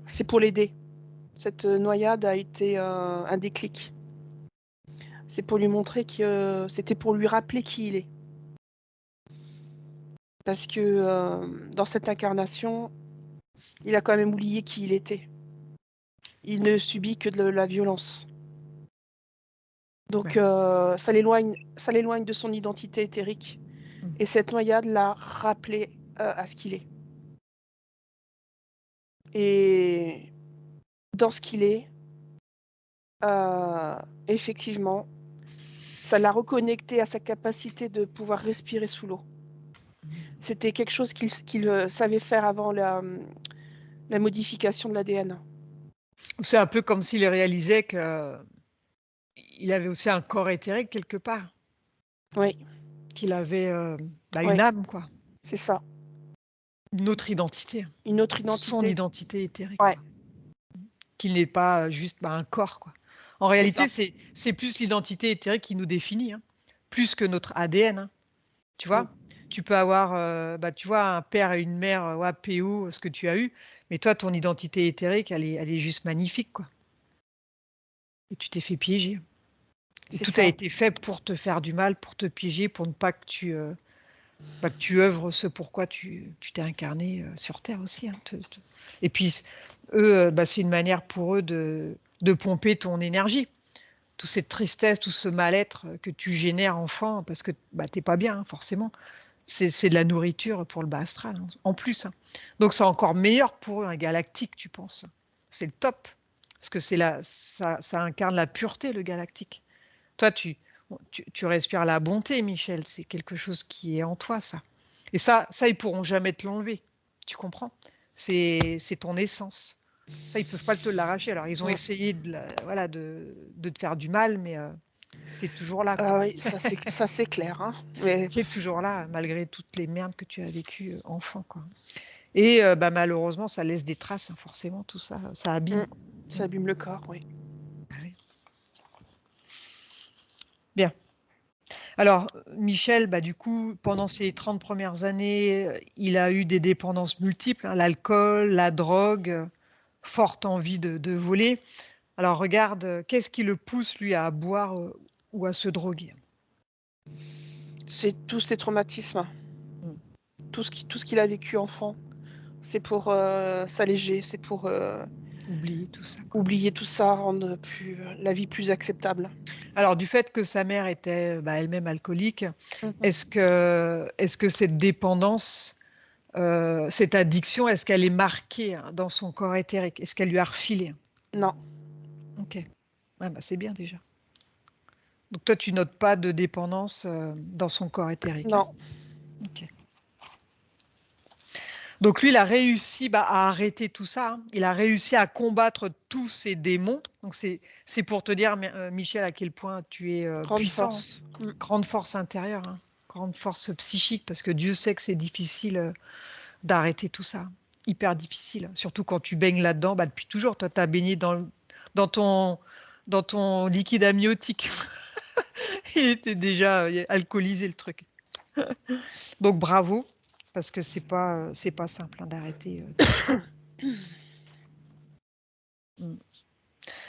C'est pour l'aider. Cette noyade a été un déclic. C'est pour lui montrer que c'était pour lui rappeler qui il est. Parce que dans cette incarnation, il a quand même oublié qui il était. Il ne subit que de la violence. Donc ça l'éloigne de son identité éthérique. Et cette noyade l'a rappelé à ce qu'il est. Et dans ce qu'il est, effectivement, ça l'a reconnecté à sa capacité de pouvoir respirer sous l'eau. C'était quelque chose qu'il savait faire avant la modification de l'ADN. C'est un peu comme s'il réalisait qu'il avait aussi un corps éthérique quelque part. Oui. Qu'il avait une âme, quoi. C'est ça. Une autre identité. Une autre identité. Son identité éthérique. Ouais. Qu'il n'est pas juste un corps, quoi. En réalité, c'est plus l'identité éthérique qui nous définit, hein, plus que notre ADN. Hein. Tu vois, tu peux avoir, tu vois, un père et une mère, PO, ce que tu as eu, mais toi, ton identité éthérique, elle est juste magnifique, quoi. Et tu t'es fait piéger. Et tout a été fait pour te faire du mal, pour te piéger, pour ne pas que tu œuvres ce pourquoi tu t'es incarné sur Terre aussi. Hein, Et puis, eux, c'est une manière pour eux de pomper ton énergie. Toute cette tristesse, tout ce mal-être que tu génères enfant, parce que t'es pas bien, hein, forcément. C'est de la nourriture pour le bas astral, hein, en plus. Hein. Donc, c'est encore meilleur pour eux, un galactique, tu penses. C'est le top. Parce que ça incarne la pureté, le galactique. Toi, tu respires la bonté, Michel. C'est quelque chose qui est en toi, ça. Et ça, ils pourront jamais te l'enlever. Tu comprends? C'est ton essence. Ça, ils peuvent pas te l'arracher. Alors, ils ont essayé de te faire du mal, mais tu es toujours là. Ah oui, ça c'est clair. Hein. Mais... Tu es toujours là, malgré toutes les merdes que tu as vécues enfant, quoi. Et malheureusement, ça laisse des traces, hein, forcément, tout ça. Ça abîme. Ça abîme le corps, oui. Bien. Alors, Michel, du coup, pendant ces 30 premières années, il a eu des dépendances multiples, hein, l'alcool, la drogue, forte envie de voler. Alors, regarde, qu'est-ce qui le pousse, lui, à boire ou à se droguer? C'est tous ces traumatismes. Tout ce qu'il a vécu enfant. C'est pour s'alléger, c'est pour oublier tout ça. Oublier tout ça, rendre la vie plus acceptable. Alors, du fait que sa mère était elle-même alcoolique, est-ce que cette dépendance, cette addiction, est-ce qu'elle est marquée dans son corps éthérique? Est-ce qu'elle lui a refilé? Non. Ok. C'est bien déjà. Donc toi, tu notes pas de dépendance dans son corps éthérique? Non. Hein? Ok. Donc lui, il a réussi à arrêter tout ça. Hein. Il a réussi à combattre tous ces démons. Donc c'est pour te dire, Michel, à quel point tu es puissant. Grande force intérieure, hein. Grande force psychique, parce que Dieu sait que c'est difficile d'arrêter tout ça. Hyper difficile. Surtout quand tu baignes là-dedans, depuis toujours. Toi, tu as baigné dans ton liquide amniotique. Il était déjà alcoolisé, le truc. Donc bravo. Parce que c'est pas simple d'arrêter.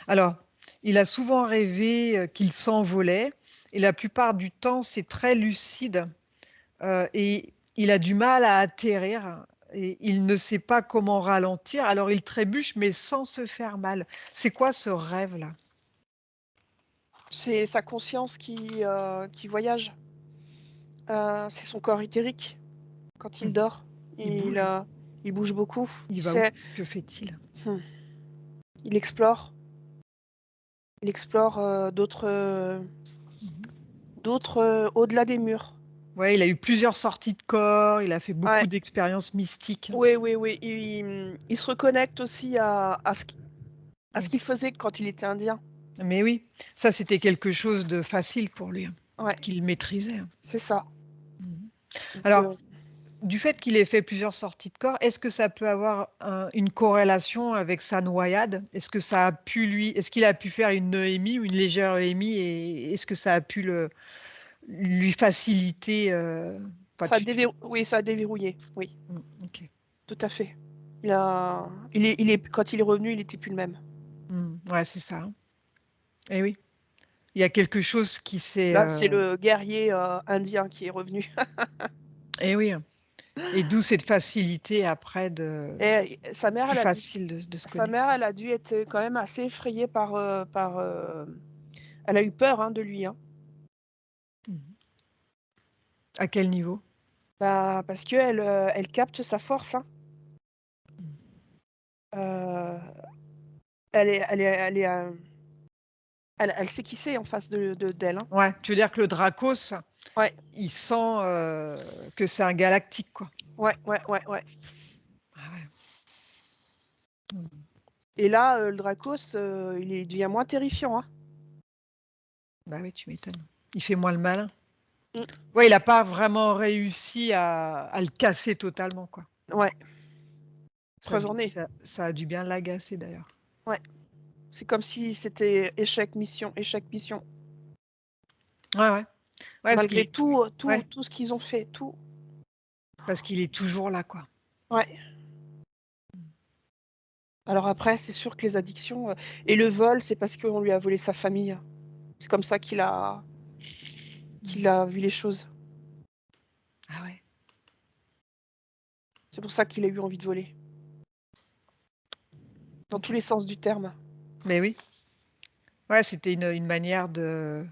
Alors, il a souvent rêvé qu'il s'envolait et la plupart du temps, c'est très lucide et il a du mal à atterrir et il ne sait pas comment ralentir. Alors, il trébuche mais sans se faire mal. C'est quoi ce rêve-là? C'est sa conscience qui c'est son corps éthérique. Quand il dort, Il bouge beaucoup. Il Tu va où? sais, Que fait-il? il explore. Il explore d'autres au-delà des murs. Ouais, il a eu plusieurs sorties de corps, il a fait Ouais. beaucoup d'expériences mystiques. Oui, oui, oui. Il se reconnecte aussi à ce Oui. qu'il faisait quand il était indien. Mais oui, ça c'était quelque chose de facile pour lui, Ouais, qu'il maîtrisait. c'est ça. Mhm. Donc, Alors, du fait qu'il ait fait plusieurs sorties de corps, est-ce que ça peut avoir une corrélation avec sa noyade? Est-ce que ça a pu est-ce qu'il a pu faire une EMI ou une légère EMI et est-ce que ça a pu lui faciliter enfin, oui, ça a déverrouillé. Oui, ok. tout à fait. Quand il est revenu, il n'était plus le même. Ouais, c'est ça. Et oui, il y a quelque chose qui s'est. Là, c'est le guerrier indien qui est revenu. Et oui. Et d'où cette facilité après de Et sa mère, plus facile de se sa connecter. mère, elle a dû être quand même assez effrayée elle a eu peur de lui, hein. À quel niveau? Parce que elle capte sa force, hein. Euh, elle sait qui c'est en face d'elle, hein. Ouais, tu veux dire que le Dracos, Ouais, il sent que c'est un galactique, quoi. ouais. Ah ouais. Et là, le Dracos, il devient moins terrifiant, hein. Bah oui, tu m'étonnes. Il fait moins le malin. Mm. Ouais, il n'a pas vraiment réussi à le casser totalement, quoi. Ouais, Ça, preuve en est. ça a dû bien l'agacer d'ailleurs. Ouais. C'est comme si c'était échec, mission, échec, mission. Ouais, ouais. Ouais, Malgré tout ouais, ce qu'ils ont fait, tout. parce qu'il est toujours là, quoi. Ouais. Alors après, c'est sûr que les addictions et le vol, c'est parce qu'on lui a volé sa famille. C'est comme ça qu'il a vu les choses. Ah ouais. C'est pour ça qu'il a eu envie de voler. Dans tous les sens du terme. Mais oui. Ouais, c'était une manière de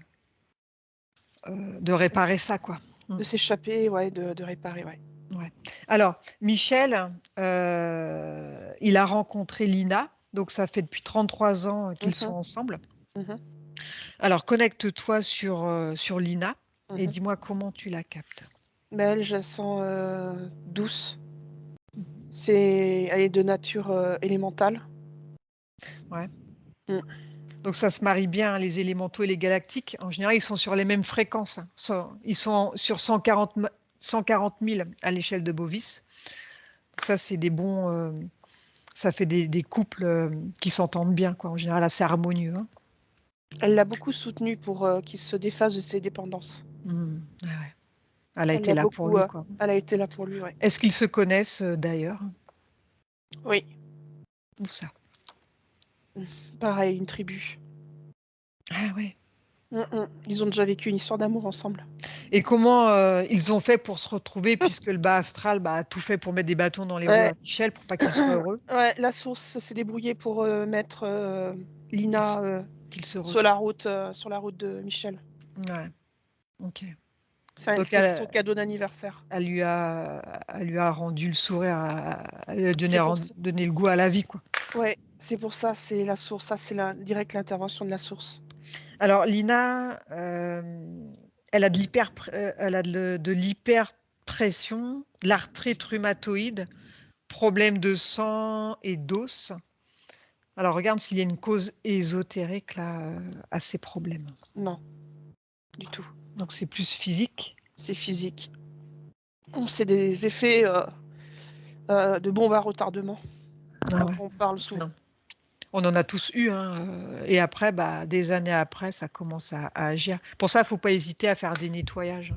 réparer ça, quoi. De s'échapper, ouais, de réparer, ouais. Ouais. Alors, Michel, il a rencontré Lina, donc ça fait depuis 33 ans qu'ils sont ensemble. Alors, connecte-toi sur Lina et dis-moi comment tu la captes. Mais elle, je la sens douce. Elle est de nature élémentale. Ouais. Donc ça se marie bien, hein, les élémentaux et les galactiques. En général, ils sont sur les mêmes fréquences, hein. Ils sont sur 140 000 à l'échelle de Bovis. Donc ça, c'est des bons. Ça fait des couples qui s'entendent bien, quoi. En général, assez harmonieux, hein. Elle l'a beaucoup soutenu pour qu'il se défasse de ses dépendances. Ah ouais. Elle a été là pour lui, quoi. Elle a été là pour lui, ouais. Est-ce qu'ils se connaissent d'ailleurs? Oui. Où ça? Pareil, une tribu. Ah ouais. Ils ont déjà vécu une histoire d'amour ensemble. Et comment ils ont fait pour se retrouver, puisque le bas astral a tout fait pour mettre des bâtons dans les roues à Michel pour pas qu'il soit heureux? Ouais, la source s'est débrouillée pour mettre Lina sur la route de Michel. Ouais. Ok. C'est son cadeau d'anniversaire. Elle lui a rendu le sourire, elle lui a donné le goût à la vie, quoi. Ouais, c'est pour ça, c'est la source. Ça, c'est direct l'intervention de la source. Alors, Lina, elle a de l'hyperpression, de l'arthrite rhumatoïde, problème de sang et d'os. Alors, regarde s'il y a une cause ésotérique là, à ces problèmes. Non, du tout. Donc, c'est plus physique. C'est physique. C'est des effets de bombe à retardement. Ah ouais. On parle souvent. Non. On en a tous eu, hein, et après, des années après, ça commence à agir. Pour ça, il ne faut pas hésiter à faire des nettoyages.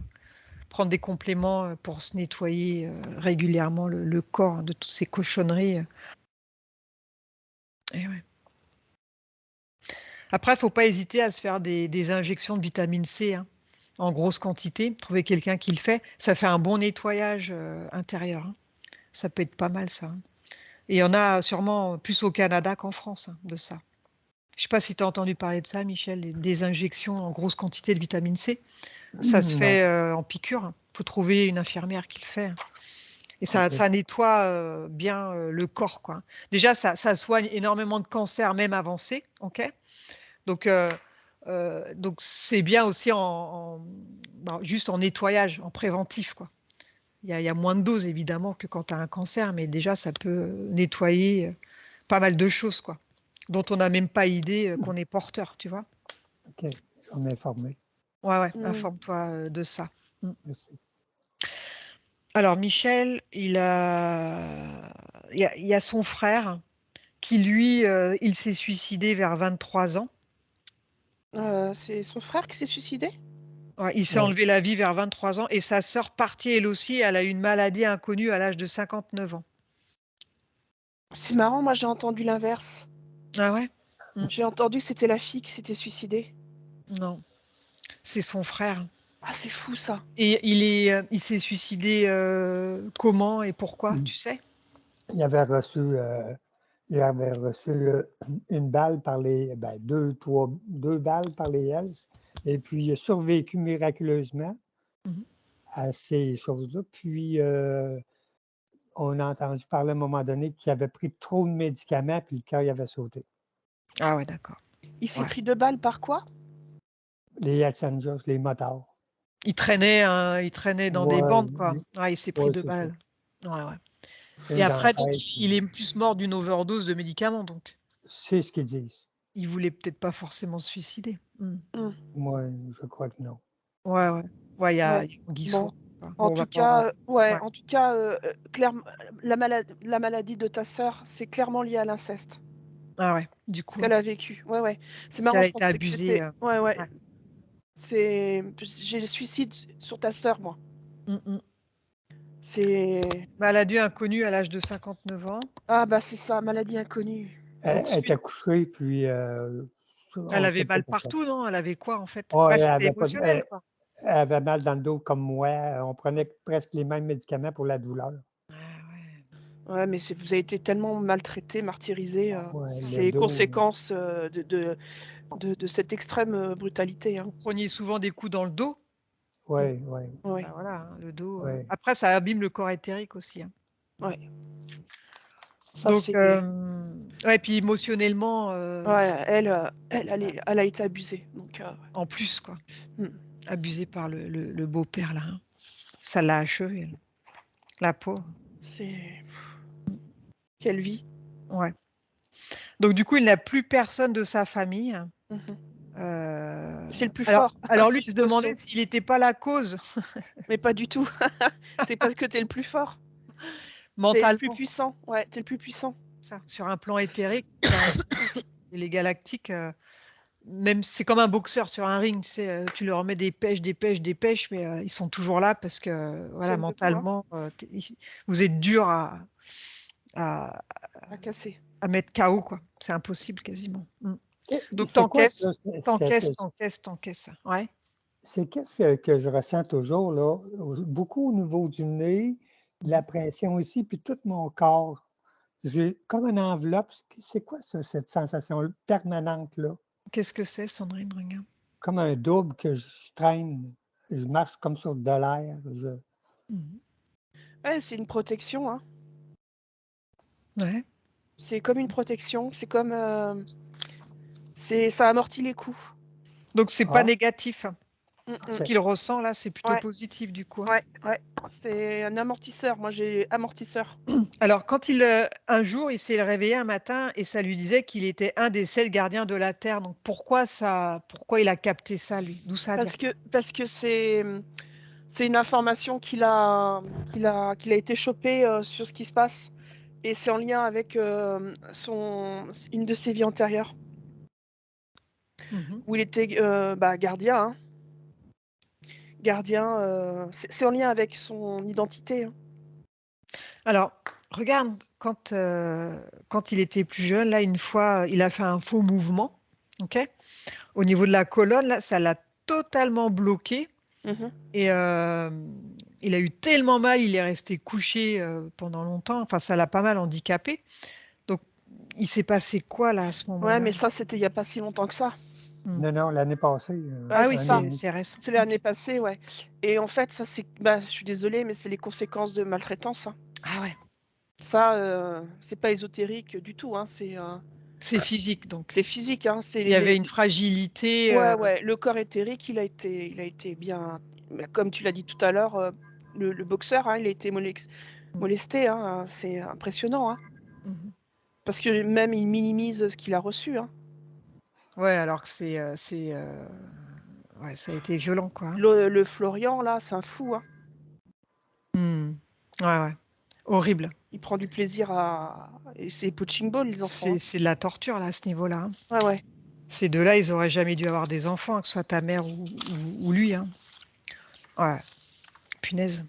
Prendre des compléments pour se nettoyer régulièrement le corps de toutes ces cochonneries. Et ouais. Après, il ne faut pas hésiter à se faire des injections de vitamine C, hein, en grosse quantité. Trouver quelqu'un qui le fait. Ça fait un bon nettoyage intérieur, hein. Ça peut être pas mal, ça, hein. Et il y en a sûrement plus au Canada qu'en France, hein, de ça. Je ne sais pas si tu as entendu parler de ça, Michel, des injections en grosse quantité de vitamine C. Ça se fait en piqûre. Il faut trouver une infirmière qui le fait. Et ça, OK. ça nettoie bien le corps, quoi. Déjà, ça soigne énormément de cancers, même avancés, ok? Donc, c'est bien aussi juste en nettoyage, en préventif, quoi. Il y a moins de doses, évidemment, que quand tu as un cancer, mais déjà, ça peut nettoyer pas mal de choses, quoi, dont on n'a même pas idée qu'on est porteur, tu vois. OK. Je vais m'informer. Ouais, Mm. informe-toi de ça. Merci. Alors, Michel, il y a son frère qui, lui, il s'est suicidé vers 23 ans. C'est son frère qui s'est suicidé? Ouais, il s'est Ouais. enlevé la vie vers 23 ans et sa sœur partie, elle aussi, elle a eu une maladie inconnue à l'âge de 59 ans. C'est marrant, moi j'ai entendu l'inverse. Ah ouais? J'ai entendu que c'était la fille qui s'était suicidée. Non, c'est son frère. Ah, c'est fou ça. Et il s'est suicidé comment et pourquoi, tu sais? Il avait reçu, une balle par les, deux balles par les Hells, et puis il a survécu miraculeusement Mhm. à ces choses-là. Puis on a entendu parler à un moment donné qu'il avait pris trop de médicaments, puis le cœur il avait sauté. Ah ouais, d'accord. Il s'est Ouais. pris 2 balles par quoi? Les Hells Angels, les motards. Il traînait dans des Ouais, bandes, quoi. Ouais, il s'est pris ouais, 2 c'est ça. balles. Ouais. Une Et dans la après, donc, tête, il est plus mort d'une overdose de médicaments, donc. c'est ce qu'ils disent. Il voulait peut-être pas forcément se suicider. Moi, je crois que non. Ouais. Ouais, il y a Ouais. Guy Bon. Soir, quoi. En Bon, on va tout pas en- cas, Ouais. en tout cas, clairement, la maladie de ta sœur, c'est clairement lié à l'inceste, Ah ouais, du ce coup, qu'elle a vécu. Ouais. C'est qu'elle marrant, a je été pensais que abusée. c'était. Ouais. Ouais. J'ai le suicide sur ta sœur, moi. Mm, mm. C'est. Maladie inconnue à l'âge de 59 ans. Ah, bah, c'est ça, maladie inconnue. Donc, Elle était couchée, puis elle on ne avait sait pas mal pourquoi. partout, non? Elle avait quoi, en fait? Ouais, Ouais, c'était émotionnel, quoi. elle avait mal dans le dos comme moi. On prenait presque les mêmes médicaments pour la douleur. Ouais, mais vous avez été tellement maltraité, martyrisé. Ouais, C'est le les dos. conséquences de cette extrême brutalité. Vous preniez souvent des coups dans le dos. Oui. Ouais. Bah voilà, hein, le dos. Ouais. Après, ça abîme le corps éthérique aussi, hein. Ouais. Ça, Donc, c'est. ouais, puis émotionnellement, Ouais, elle a été abusée. Donc, en plus, quoi. Mm. Abusée par le beau-père, là, hein. Ça l'a achevée, elle. La pauvre. C'est. Quelle vie. Ouais. Donc, du coup, il n'a plus personne de sa famille. Mhm. Euh, C'est le plus alors, fort. alors lui, C'est il se le demandait costaud. s'il n'était pas la cause Mais pas du tout. C'est parce que t'es le plus fort. T'es le plus mentalement, puissant. Ouais, t'es le plus puissant. ça, sur un plan éthérique, sur un plan galactique. Et les galactiques, même c'est comme un boxeur sur un ring, tu sais, tu leur mets des pêches, mais ils sont toujours là parce que voilà, Tiennent debout, hein, mentalement, vous êtes dur à, à casser. à mettre KO, quoi. C'est impossible quasiment. Et Donc c'est quoi ça? t'encaisses. Ouais. C'est qu'est-ce que je ressens toujours, là, beaucoup au niveau du nez, de la pression ici, puis tout mon corps. J'ai comme une enveloppe. C'est quoi ça, cette sensation permanente, là? Qu'est-ce que c'est, Sandrine? Regarde. Comme un double que je traîne. Je marche comme sur de l'air. Mhm. Ouais, c'est une protection, hein. Ouais. C'est comme une protection. C'est comme. Ça amortit les coups. Donc c'est pas Ah, négatif. Ce OK. qu'il ressent là, c'est plutôt Ouais, positif du coup, hein. ouais. C'est un amortisseur. Moi, j'ai amortisseur. Alors quand un jour, il s'est réveillé un matin et ça lui disait qu'il était un des 7 gardiens de la Terre. Donc pourquoi il a capté ça lui? D'où ça vient? Parce que c'est une information qu'il a été chopée sur ce qui se passe. Et c'est en lien avec une de ses vies antérieures, Mhm. où il était gardien. Hein. Gardien, c'est en lien avec son identité. Hein. Alors regarde, quand il était plus jeune, là une fois, il a fait un faux mouvement, ok? Au niveau de la colonne, là, ça l'a totalement bloqué. Mhm. Et il a eu tellement mal, il est resté couché pendant longtemps. Enfin, ça l'a pas mal handicapé. Donc, il s'est passé quoi là à ce Ouais, moment-là? mais ça, c'était il n'y a pas si longtemps que ça. Non, l'année passée. Ouais, Ah oui, c'est ça. c'est récent. C'est Ok. l'année passée, ouais. Et en fait, ça, je suis désolée, mais c'est les conséquences de maltraitance. Hein. Ça, c'est pas ésotérique du tout, hein, C'est physique, donc. c'est physique, hein, Il y avait une fragilité. ouais, le corps éthérique, il a été bien, bah, comme tu l'as dit tout à l'heure, le boxeur, hein, il a été molesté, hein, c'est impressionnant, hein, Mhm. parce que même il minimise ce qu'il a reçu, hein. Ouais, alors que ouais, ça a été violent, quoi. Hein. Le Florian, là, c'est un fou, hein. Ouais, ouais. Horrible. Il prend du plaisir et c'est punching ball, les enfants, hein. C'est de la torture, là, à ce niveau-là. Hein. Ouais, ouais. Ces deux-là, ils auraient jamais dû avoir des enfants, que ce soit ta mère ou lui. Hein. Ouais, punaise.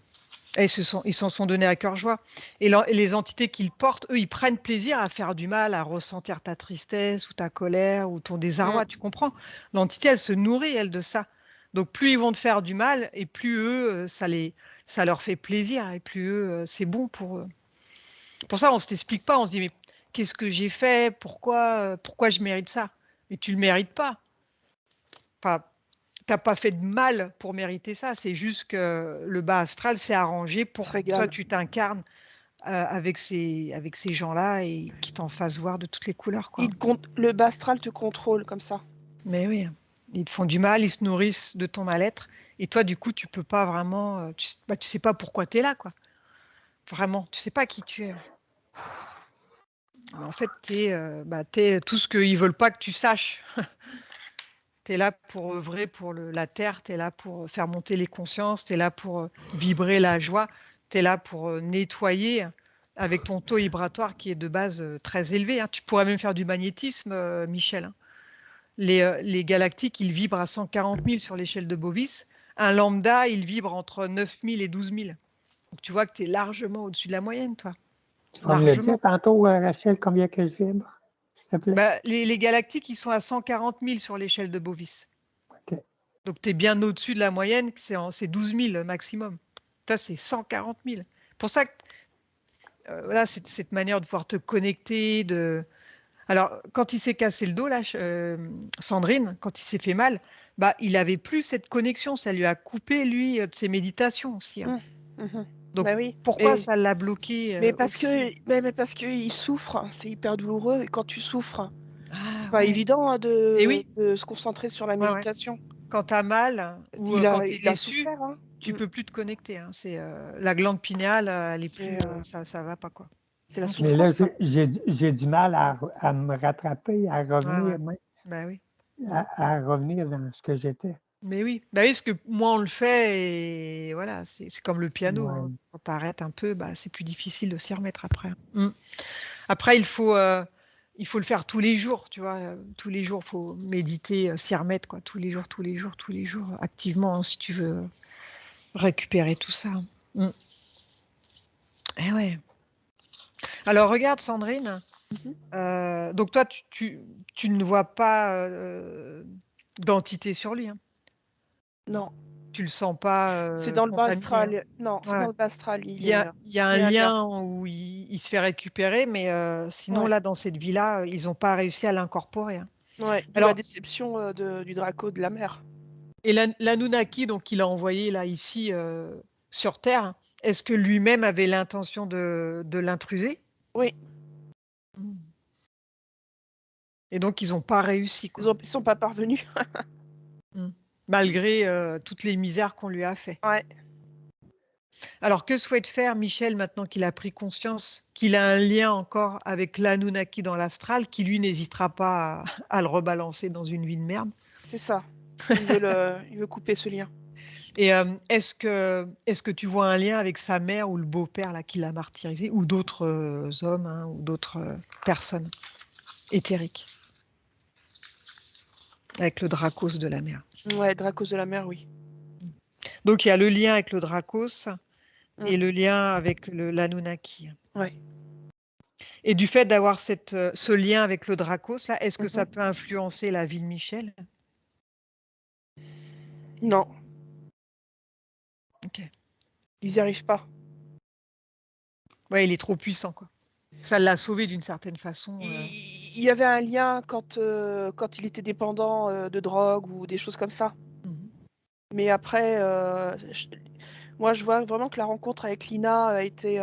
Et ils s'en sont donnés à cœur joie. Et les entités qu'ils portent, eux, ils prennent plaisir à faire du mal, à ressentir ta tristesse ou ta colère ou ton désarroi, tu comprends? L'entité, elle se nourrit, elle, de ça. Donc, plus ils vont te faire du mal, et plus eux, ça leur fait plaisir, et plus eux, c'est bon pour eux. Pour ça, on ne se l'explique pas, on se dit, mais qu'est-ce que j'ai fait? Pourquoi je mérite ça? Mais tu ne le mérites pas. Enfin, t'as pas fait de mal pour mériter ça, c'est juste que le bas astral s'est arrangé Il se pour que toi régale. tu t'incarnes avec ces gens-là et qui t'en fassent voir de toutes les couleurs, quoi. Le bas astral te contrôle comme ça. Mais oui, ils te font du mal, ils se nourrissent de ton mal-être et toi du coup tu peux pas vraiment, tu sais pas pourquoi tu es là, quoi. Vraiment, tu sais pas qui tu es. En fait, t'es tout ce qu'ils veulent pas que tu saches. Tu es là pour œuvrer pour la terre, tu es là pour faire monter les consciences, tu es là pour vibrer la joie, tu es là pour nettoyer avec ton taux vibratoire qui est de base très élevé. Hein. Tu pourrais même faire du magnétisme, Michel. Hein. Les galactiques, ils vibrent à 140 000 sur l'échelle de Bovis. Un lambda, il vibre entre 9 000 et 12 000. Donc tu vois que tu es largement au-dessus de la moyenne, toi. Tu vas me le dire tantôt, Rachel, combien que je vibre, s'il te plaît? Bah, les galactiques, ils sont à 140 000 sur l'échelle de Bovis. OK. Donc tu es bien au-dessus de la moyenne, c'est 12 000 maximum. Toi, c'est 140 000. Pour ça que voilà, cette manière de pouvoir te connecter. Alors, quand il s'est cassé le dos, là, Sandrine, quand il s'est fait mal, bah, il n'avait plus cette connexion. Ça lui a coupé, lui, de ses méditations aussi. Hein. Donc, Bah oui. pourquoi ça l'a bloqué Mais parce aussi qu'il souffre, c'est hyper douloureux. Et quand tu souffres, c'est Ah, pas ouais. évident, hein, Et oui, de se concentrer sur la ouais, ouais. méditation. Quand tu as mal ou Il quand a, tu es il a déçu, souffert, hein. tu peux plus te connecter. Hein. C'est la glande pinéale, elle est C'est plus, ça va pas, quoi. c'est la Mais là, souffrance, hein. j'ai du mal à me rattraper, à Ouais, ouais. revenir, Bah oui. à revenir dans ce que j'étais. Mais oui, bah oui, parce que moins on le fait, et voilà, c'est comme le piano. Ouais. Hein. Quand tu arrêtes un peu, bah, c'est plus difficile de s'y remettre après. Après, il faut le faire tous les jours, tu vois. Tous les jours, il faut méditer, s'y remettre, quoi. Tous les jours, tous les jours, tous les jours, activement, hein, si tu veux récupérer tout ça. Eh ouais. Alors, regarde, Sandrine. Donc, toi, tu ne vois pas d'entité sur lui. Hein. Non, Tu le sens pas c'est dans le bas contaminé. Hein. astral. Non, c'est Ouais. dans le bas astral. Il y a un il y a un lien. lien où il se fait récupérer, mais sinon, Ouais. là, dans cette vie-là, ils n'ont pas réussi à l'incorporer. Hein. Ouais, d'où la Alors, déception du Draco de la mer. et l'Anunnaki, donc, il a envoyé là, ici, sur Terre, est-ce que lui-même avait l'intention de l'intruser? Oui, Et donc, ils n'ont pas réussi, quoi. ils sont pas parvenus. Malgré toutes les misères qu'on lui a fait. Ouais. Alors, que souhaite faire Michel maintenant qu'il a pris conscience qu'il a un lien encore avec l'Anunnaki dans l'astral, qui lui n'hésitera pas à le rebalancer dans une vie de merde? C'est ça. Il veut couper ce lien. Et est-ce que tu vois un lien avec sa mère ou le beau-père là qui l'a martyrisé, ou d'autres hommes, hein, ou d'autres personnes éthériques, avec le Dracos de la mer? Ouais, Dracos de la mer, oui. Donc il y a le lien avec le Dracos et le lien avec l'Anunnaki. Ouais. Et du fait d'avoir ce lien avec le Dracos, là, est-ce que ça peut influencer la vie de Michel? Non. Ok. Ils n'y arrivent pas. Ouais, il est trop puissant, quoi. Ça l'a sauvé d'une certaine façon. Il y avait un lien quand il était dépendant de drogue ou des choses comme ça. Mais après, moi, je vois vraiment que la rencontre avec Lina a été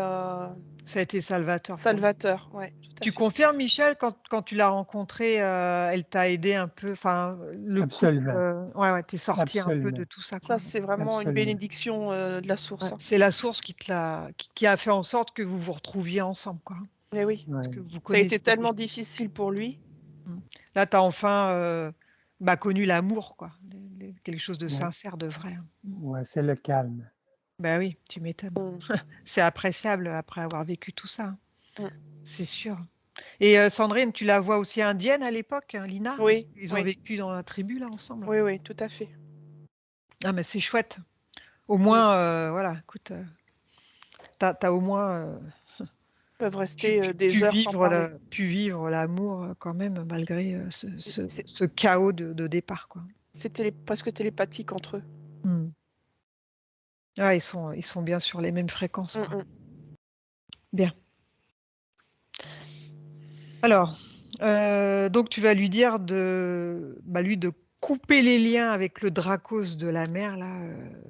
Ça a été salvateur pour lui. salvateur. Ouais, tout à Tu fait. confirmes, Michel, quand tu l'as rencontrée, elle t'a aidé un peu, enfin, le couple, Absolument. ouais, t'es sorti un peu de Absolument. tout ça, Ça, quoi. c'est vraiment une Absolument. bénédiction de la source. Ouais, Hein. c'est la source qui a fait en sorte que vous vous retrouviez ensemble, quoi. Mais oui, Parce que Ouais. vous ça a connaissiez été tellement déjà. difficile pour lui. Là, tu as enfin connu l'amour, quoi. Quelque chose de Ouais. sincère, de vrai. Hein. Ouais, c'est le calme. Ben oui, tu m'étonnes. Mm. C'est appréciable après avoir vécu tout ça. Mm. C'est sûr. Et Sandrine, tu la vois aussi indienne à l'époque, hein, Lina? Oui, Ils ont oui, vécu dans la tribu, là, ensemble. oui, oui, tout à fait. Ah, mais c'est chouette. Au moins, voilà, écoute, t'as au moins Ils peuvent rester des heures sans parler. pu vivre l'amour quand même, malgré C'est- ce chaos de départ, quoi. C'est presque télépathique entre eux. Hmm. Ouais, ils sont bien sur les mêmes fréquences, quoi. Mm. Bien. Alors, donc tu vas lui dire lui de couper les liens avec le Dracos de la mer, là,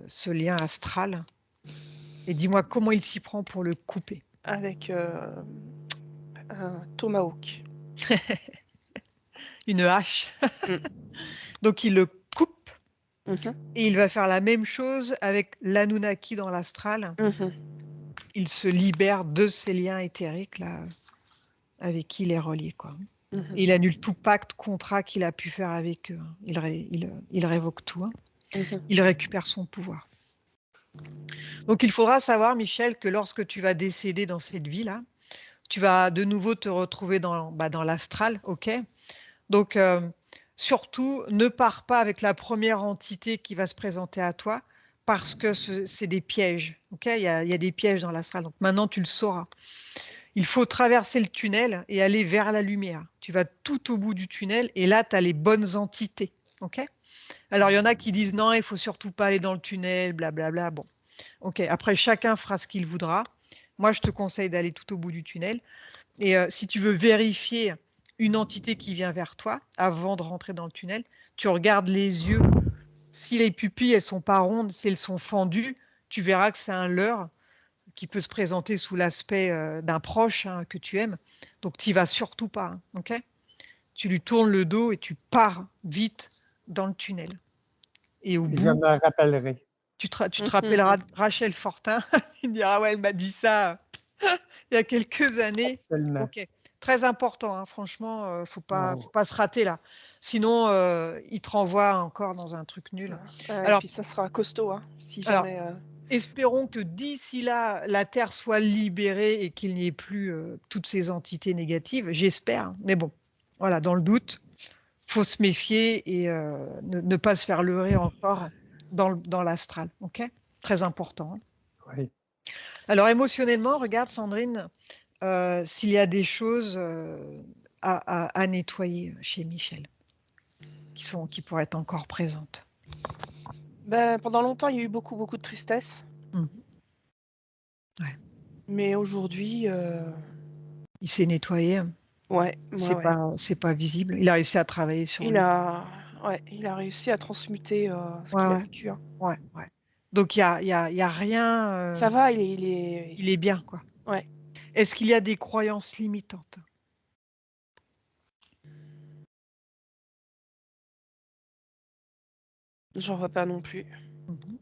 ce lien astral. Et dis-moi comment il s'y prend pour le couper. Avec un tomahawk. Une hache. Mm. Donc il le coupe Mhm. et il va faire la même chose avec l'Anunnaki dans l'astral. Mhm. Il se libère de ces liens éthériques là, avec qui il est relié, quoi. Mhm. Et il annule tout pacte, contrat qu'il a pu faire avec eux. Il révoque tout. Hein. Mhm. Il récupère son pouvoir. Donc il faudra savoir, Michel, que lorsque tu vas décéder dans cette vie-là, tu vas de nouveau te retrouver dans l'astral, ok? Donc surtout, ne pars pas avec la première entité qui va se présenter à toi, parce que c'est des pièges, ok? Il y a des pièges dans l'astral, donc maintenant tu le sauras. Il faut traverser le tunnel et aller vers la lumière. Tu vas tout au bout du tunnel et là, tu as les bonnes entités, ok? Alors il y en a qui disent non, il faut surtout pas aller dans le tunnel, blablabla. Bon, ok, après chacun fera ce qu'il voudra. Moi, je te conseille d'aller tout au bout du tunnel. Et si tu veux vérifier une entité qui vient vers toi avant de rentrer dans le tunnel, tu regardes les yeux. Si les pupilles, elles sont pas rondes, si elles sont fendues, tu verras que c'est un leurre qui peut se présenter sous l'aspect d'un proche hein, que tu aimes. Donc, tu vas surtout pas. Hein, ok? Tu lui tournes le dos et tu pars vite dans le tunnel. Et au Et je bout, me rappellerai. tu te rappelleras de Rachel Fortin. Il me dira, ouais, elle m'a dit ça il y a quelques années. Absolument. Ok, très important, hein, franchement, faut Oh. pas se rater là. Sinon, il te renvoie encore dans un truc nul. Et Alors, puis ça sera costaud, hein, si alors jamais. espérons que d'ici là, la Terre soit libérée et qu'il n'y ait plus toutes ces entités négatives. J'espère. Hein. Mais bon, voilà, dans le doute, faut se méfier et ne pas se faire leurrer encore dans l'astral. Ok? Très important. Hein. Oui. Alors émotionnellement, regarde Sandrine, s'il y a des choses à nettoyer chez Michel qui pourraient être encore présentes. Ben, pendant longtemps, il y a eu beaucoup, beaucoup de tristesse. Mhm. Ouais. Mais aujourd'hui, Il s'est nettoyé. ouais, C'est pas visible. Il a réussi à travailler sur lui. il a réussi à transmuter ce Ouais, qu'il a ouais. vécu. Hein. Ouais, ouais. Donc il y a rien. Ça va, Il est bien, quoi. Ouais. Est-ce qu'il y a des croyances limitantes? J'en vois pas non plus. Mhm.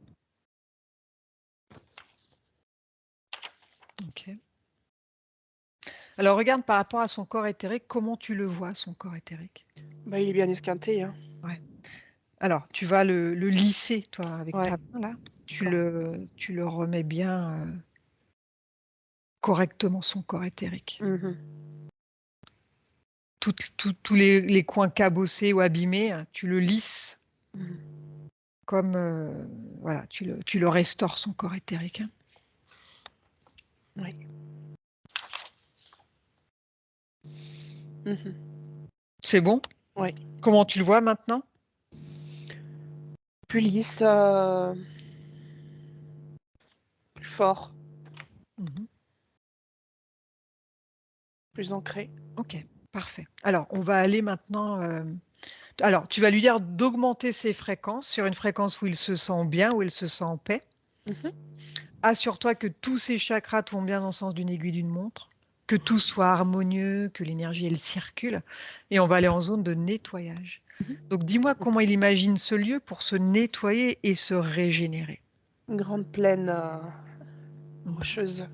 Ok. Alors regarde par rapport à son corps éthérique, comment tu le vois, son corps éthérique? Bah, il est bien esquinté. Hein. Ouais. Alors, tu vas le lisser, toi, avec Ouais. ta main, là. Tu D'accord. le remets bien correctement, son corps éthérique. Mhm. Tous les coins cabossés ou abîmés, hein, tu le lisses Mhm. comme... voilà, tu le restaures, son corps éthérique. Hein. Oui. Mhm. C'est bon? Oui. Comment tu le vois maintenant? Plus lisse, plus fort, Mhm. plus ancré. Ok, parfait. Alors, on va aller maintenant... alors, tu vas lui dire d'augmenter ses fréquences sur une fréquence où il se sent bien, où il se sent en paix. Mhm. assure-toi que tous ces chakras tombent bien dans le sens d'une aiguille d'une montre, que tout soit harmonieux, que l'énergie elle circule, et on va aller en zone de nettoyage. Donc dis-moi comment il imagine ce lieu pour se nettoyer et se régénérer. Une grande plaine rocheuse.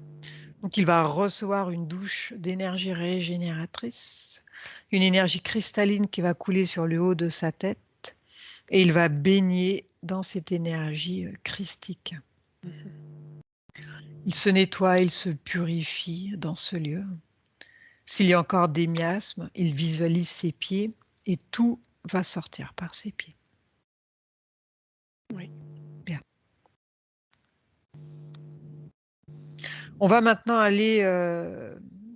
Donc il va recevoir une douche d'énergie régénératrice, une énergie cristalline qui va couler sur le haut de sa tête, et il va baigner dans cette énergie christique. Il se nettoie, il se purifie dans ce lieu. S'il y a encore des miasmes, il visualise ses pieds et tout va sortir par ses pieds. Oui. Bien. On va maintenant aller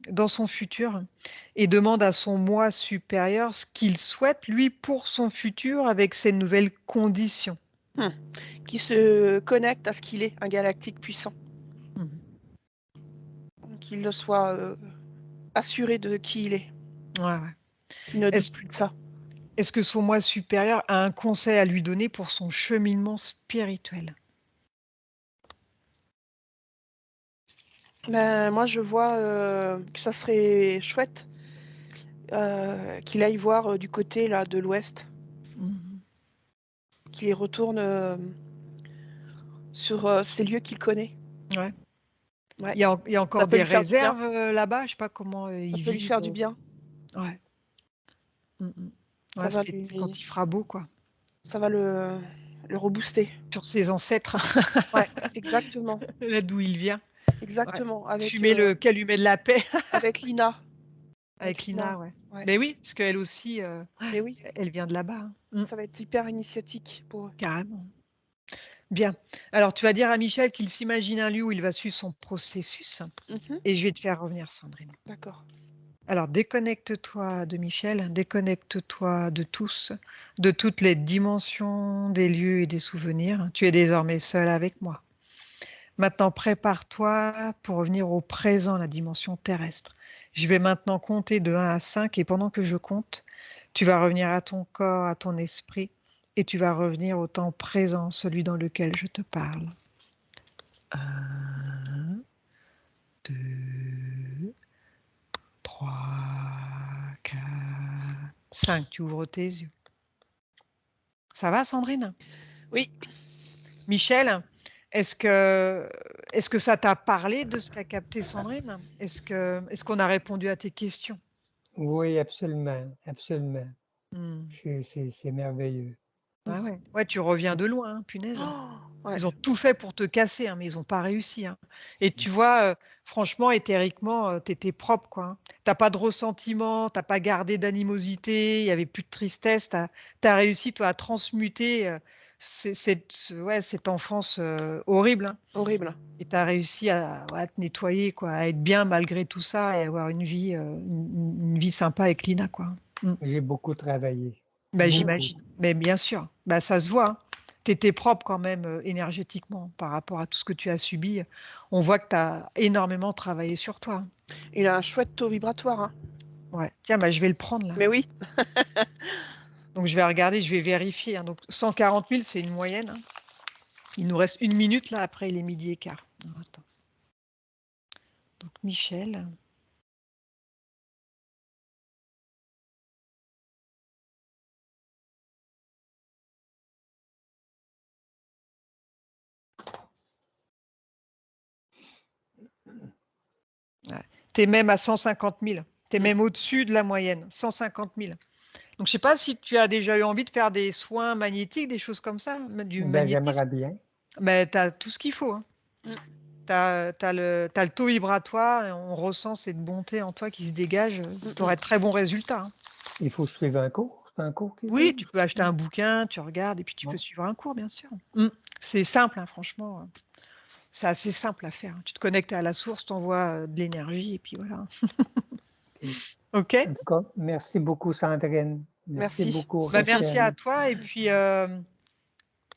dans son futur et demande à son moi supérieur ce qu'il souhaite, lui, pour son futur avec ses nouvelles conditions. Qui se connecte à ce qu'il est, un galactique puissant. Qu'il soit assuré de qui il est. Ouais. Qu'il ne doute plus de ça. Est-ce que son moi supérieur a un conseil à lui donner pour son cheminement spirituel? Moi, je vois que ça serait chouette qu'il aille voir du côté là, de l'ouest. Qu'il y retourne sur ces lieux qu'il connaît. Ouais. Ouais. Il y a encore des réserves là-bas, je sais pas comment ils vivent. Ça peut lui faire du bien. Ouais. Ça va quand il fera beau, quoi. Ça va le rebooster. Sur ses ancêtres. Ouais, exactement. Là d'où il vient. Exactement. Ouais. Fumer le calumet de la paix. Avec Lina. Avec Lina, ouais. Ouais. Mais oui, parce qu'elle aussi, Mais oui. elle vient de là-bas. Ça va être hyper initiatique pour eux. Carrément. Bien. Alors, tu vas dire à Michel qu'il s'imagine un lieu où il va suivre son processus. Et je vais te faire revenir, Sandrine. D'accord. Alors, déconnecte-toi de Michel, déconnecte-toi de tous, de toutes les dimensions des lieux et des souvenirs. Tu es désormais seul avec moi. Maintenant, prépare-toi pour revenir au présent, la dimension terrestre. Je vais maintenant compter de 1 à 5 et pendant que je compte, tu vas revenir à ton corps, à ton esprit et tu vas revenir au temps présent, celui dans lequel je te parle. 1, 2, 3, 4, 5. Tu ouvres tes yeux. Ça va, Sandrine? Oui. Michel, est-ce que ça t'a parlé de ce qu'a capté Sandrine? Est-ce qu'on a répondu à tes questions? Oui, absolument, absolument. C'est merveilleux. Ah ouais. Ouais, tu reviens de loin, hein, punaise. Ouais. Ils ont tout fait pour te casser, hein, mais ils n'ont pas réussi. Hein. Et tu vois, franchement, éthériquement, tu étais propre, quoi. Hein. T'as pas de ressentiment, t'as pas gardé d'animosité, il y avait plus de tristesse. T'as réussi, toi, à transmuter cette enfance horrible. Hein. Horrible. Et tu as réussi à te nettoyer, quoi, à être bien malgré tout ça et avoir une vie sympa avec Lina, quoi. J'ai beaucoup travaillé. Bah, j'imagine. Mais bien sûr, bah, ça se voit. Hein. Tu étais propre quand même énergétiquement par rapport à tout ce que tu as subi. On voit que tu as énormément travaillé sur toi. Hein. Il a un chouette taux vibratoire. Hein. Ouais. Tiens, bah, je vais le prendre là. Mais oui. Donc je vais regarder, je vais vérifier. Hein. Donc 140 000, c'est une moyenne. Hein. Il nous reste 1 minute là, après il est 12h15. Alors, attends. Donc Michel. Ouais. Tu es même à 150 000. Tu es même au-dessus de la moyenne, 150 000. Donc, je ne sais pas si tu as déjà eu envie de faire des soins magnétiques, des choses comme ça. J'aimerais bien. Mais tu as tout ce qu'il faut. Hein. Tu as le taux vibratoire, on ressent cette bonté en toi qui se dégage. Tu aurais de très bons résultats. Hein. Il faut suivre un cours? C'est un cours Oui, tu peux acheter un bouquin, tu regardes et puis tu peux suivre un cours, bien sûr. C'est simple, hein, franchement. C'est assez simple à faire. Tu te connectes à la source, tu envoies de l'énergie et puis voilà. OK. En tout cas, merci beaucoup, Sandrine. Merci beaucoup. Merci à toi. Et puis, dans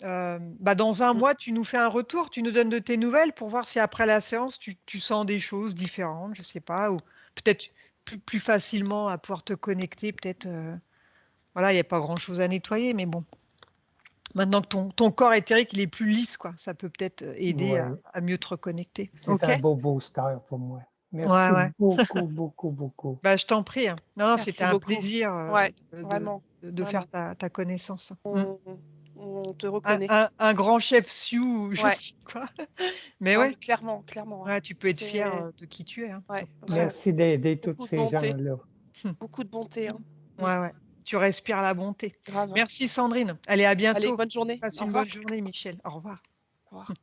1 mois, tu nous fais un retour, tu nous donnes de tes nouvelles pour voir si après la séance, tu sens des choses différentes, je ne sais pas, ou peut-être plus facilement à pouvoir te connecter. Peut-être, voilà, il n'y a pas grand-chose à nettoyer, mais bon. Maintenant que ton corps éthérique il est plus lisse, quoi, ça peut peut-être aider Ouais, à mieux te reconnecter. c'est Ok? un beau booster pour moi. Ouais, Merci ouais. beaucoup, beaucoup, beaucoup. Bah, je t'en prie, hein. Non, Merci c'était un beaucoup. plaisir Ouais, de, vraiment, de faire ta connaissance. on te reconnaît. Un grand chef Sioux, je Ouais. sais quoi. Mais Non, ouais, mais clairement, clairement. Hein. ouais, tu peux être C'est- fier de qui tu es. Hein. Ouais, vraiment. Merci d'aider tous Beaucoup de ces bonté. gens-là. Beaucoup de bonté. Hein. Ouais, ouais. Tu respires la bonté. Grave. Merci Sandrine. Allez, à Allez, bientôt. bonne journée. Passe Au une revoir. bonne journée, Michel. Au revoir. Au revoir.